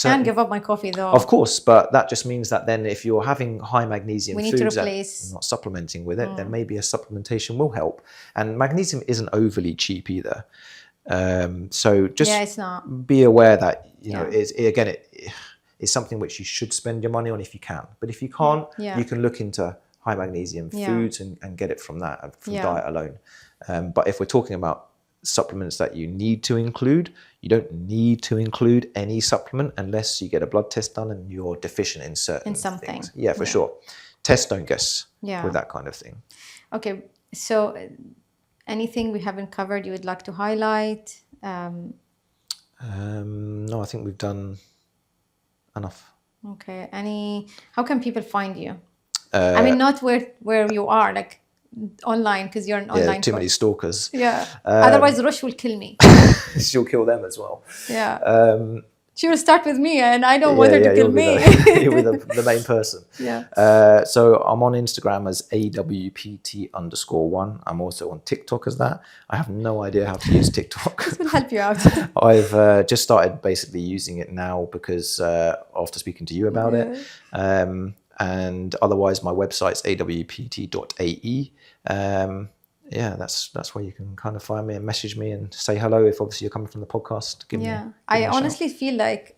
can't give up my coffee though. Of course, but that just means that then if you're having high magnesium foods and not supplementing with it, then maybe a supplementation will help. And magnesium isn't overly cheap either. So just it's not. Be aware that it's something which you should spend your money on if you can. But if you can't, you can look into high magnesium foods and get it from that, from diet alone. But if we're talking about supplements that you need to include, you don't need to include any supplement unless you get a blood test done and you're deficient in certain things. Yeah, for sure. Test, don't guess with that kind of thing. Okay, so anything we haven't covered you would like to highlight? No, I think we've done enough. Okay, how can people find you? I mean, not where you are, like online because you're an online too many stalkers. Yeah. Otherwise, Rush will kill me. She'll kill them as well. Yeah. She will start with me, and I don't want her to kill me. You'll be the main person. Yeah. So I'm on Instagram as AWPT_1. I'm also on TikTok as that. I have no idea how to use TikTok. This will help you out. I've just started basically using it now because after speaking to you about it. And otherwise, my website's awpt.ae. That's where you can kind of find me and message me and say hello if obviously you're coming from the podcast. I honestly feel like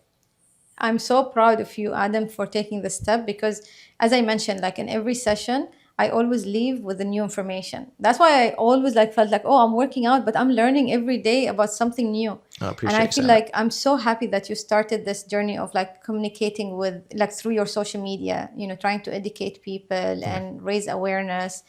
I'm so proud of you, Adam, for taking the step because, as I mentioned, like in every session, I always leave with the new information. That's why I always felt like, oh, I'm working out, but I'm learning every day about something new. I appreciate and I feel like I'm so happy that you started this journey of communicating with through your social media, trying to educate people and raise awareness.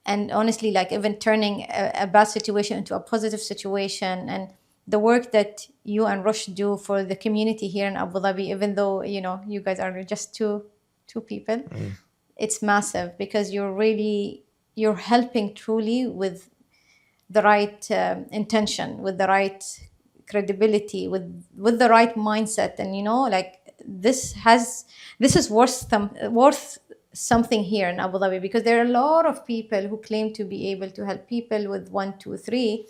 And honestly, even turning a bad situation into a positive situation, and the work that you and Rush do for the community here in Abu Dhabi, even though, you guys are just two people, it's massive because you're helping truly with the right intention, with the right credibility, with the right mindset. And, this is worth something here in Abu Dhabi because there are a lot of people who claim to be able to help people with 1, 2, 3,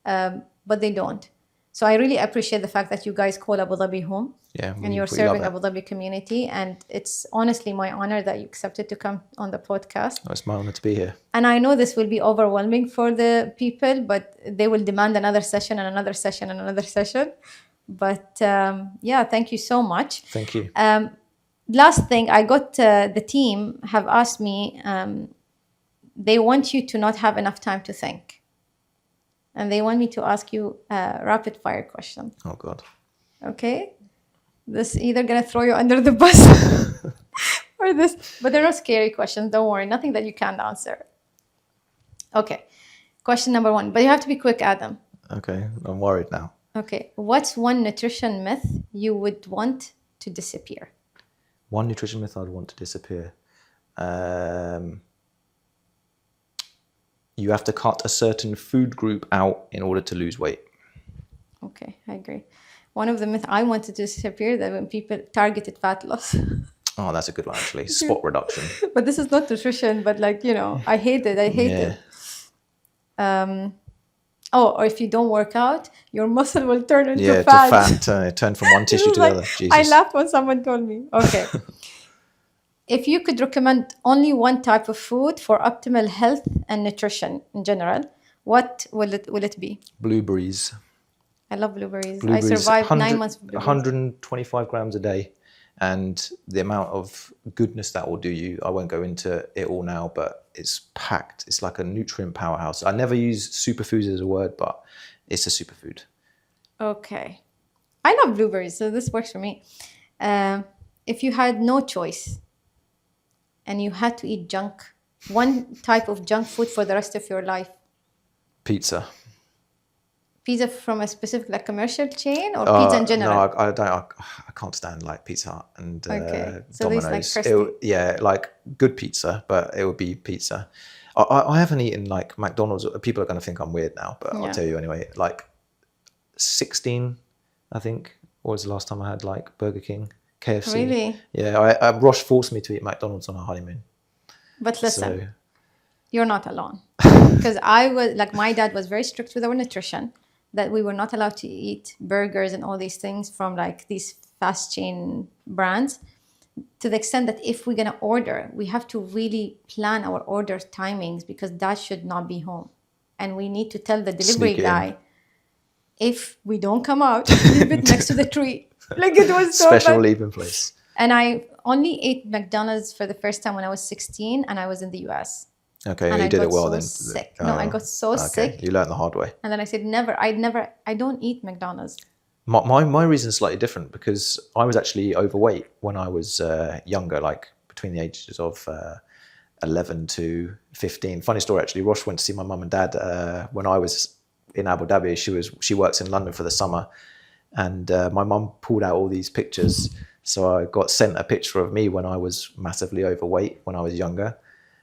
but they don't. So I really appreciate the fact that you guys call Abu Dhabi home, and you're serving Abu Dhabi community. And it's honestly my honor that you accepted to come on the podcast. Oh, it's my honor to be here. And I know this will be overwhelming for the people, but they will demand another session and another session and another session. But thank you so much. Thank you. Last thing, I got the team have asked me, they want you to not have enough time to think. And they want me to ask you a rapid fire question. Oh, God. Okay? This either going to throw you under the bus or this. But they're not scary questions. Don't worry. Nothing that you can't answer. Okay. Question number 1. But you have to be quick, Adam. Okay. I'm worried now. Okay. What's one nutrition myth you would want to disappear? One nutrition myth I'd want to disappear. You have to cut a certain food group out in order to lose weight. Okay, I agree. One of the myths I want to disappear that when people targeted fat loss. Oh, that's a good one, actually. Spot reduction. But this is not nutrition, but I hate it. I hate it. Or if you don't work out, your muscle will turn into fat. Turn from one tissue to the other. Jesus. I laughed when someone told me. Okay. If you could recommend only one type of food for optimal health and nutrition in general, what will it be? Blueberries. I love blueberries. I survived 9 months with blueberries. 125 grams a day. And the amount of goodness that will do you, I won't go into it all now, but it's packed. It's like a nutrient powerhouse. I never use superfoods as a word, but it's a superfood. Okay. I love blueberries, so this works for me. If you had no choice and you had to eat one type of junk food for the rest of your life. Pizza. Pizza from a specific commercial chain or pizza in general? No, I don't. I can't stand Pizza Hut and so Domino's. Good pizza, but it would be pizza. I haven't eaten McDonald's. People are going to think I'm weird now, but I'll tell you anyway. 16, I think, was the last time I had Burger King, KFC. Really? Yeah, Rosh forced me to eat McDonald's on our honeymoon. But listen, you're not alone. Because I was my dad was very strict with our nutrition, that we were not allowed to eat burgers and all these things from these fast chain brands, to the extent that if we're going to order, we have to really plan our order timings because that should not be home. And we need to tell the delivery guy, if we don't come out, leave it next to the tree. It was so special bad. leaving place. And I only ate McDonald's for the first time when I was 16 and I was in the US. Okay, and you did it well then. Sick. No, I got so sick. You learned the hard way. And then I said, I don't eat McDonald's. My reason is slightly different because I was actually overweight when I was younger, between the ages of 11 to 15. Funny story, actually. Rosh went to see my mum and dad when I was in Abu Dhabi. She works in London for the summer. And my mum pulled out all these pictures. So I got sent a picture of me when I was massively overweight when I was younger.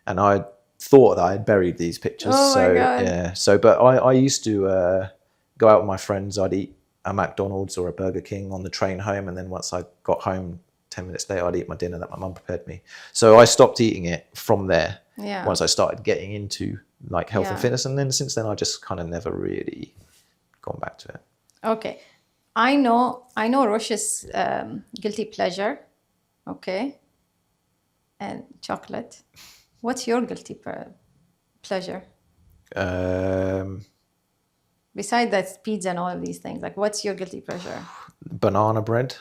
And I thought that I had buried these pictures. Oh so my God. yeah. So, but I used to go out with my friends. I'd eat a McDonald's or a Burger King on the train home, and then once I got home 10 minutes later, I'd eat my dinner that my mum prepared me. So I stopped eating it from there. Yeah. Once I started getting into like health and fitness, and then since then I just kind of never really gone back to it. Okay, I know Rosh's guilty pleasure. Okay, and chocolate. What's your guilty pleasure? Besides that, pizza and all of these things, like what's your guilty pleasure? Banana bread.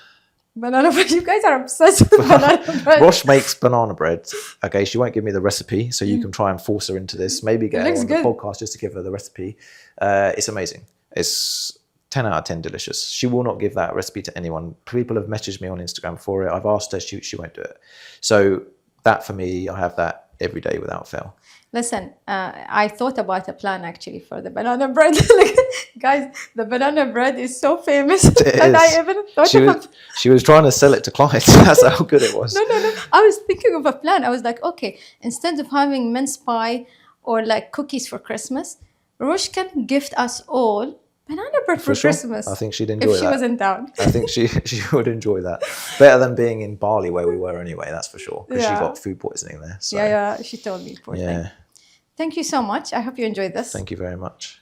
Banana bread. You guys are obsessed with banana bread. Rosh makes banana bread. Okay, she won't give me the recipe, so you can try and force her into this. Maybe get her on the podcast just to give her the recipe. It's amazing. It's 10 out of 10 delicious. She will not give that recipe to anyone. People have messaged me on Instagram for it. I've asked her, she won't do it. So that for me, I have that every day without fail. Listen, I thought about a plan actually for the banana bread. Like, guys, the banana bread is so famous. And I even thought she was trying to sell it to clients. That's how good it was. No. I was thinking of a plan. I was like, okay, instead of having mince pie or like cookies for Christmas, Rosh can gift us all banana bread for Christmas. I think she'd enjoy that. If she was in town. I think she would enjoy that. Better than being in Bali where we were anyway, that's for sure. Because she got food poisoning there. So. Yeah, she told me. Poor thing. Thank you so much. I hope you enjoyed this. Thank you very much.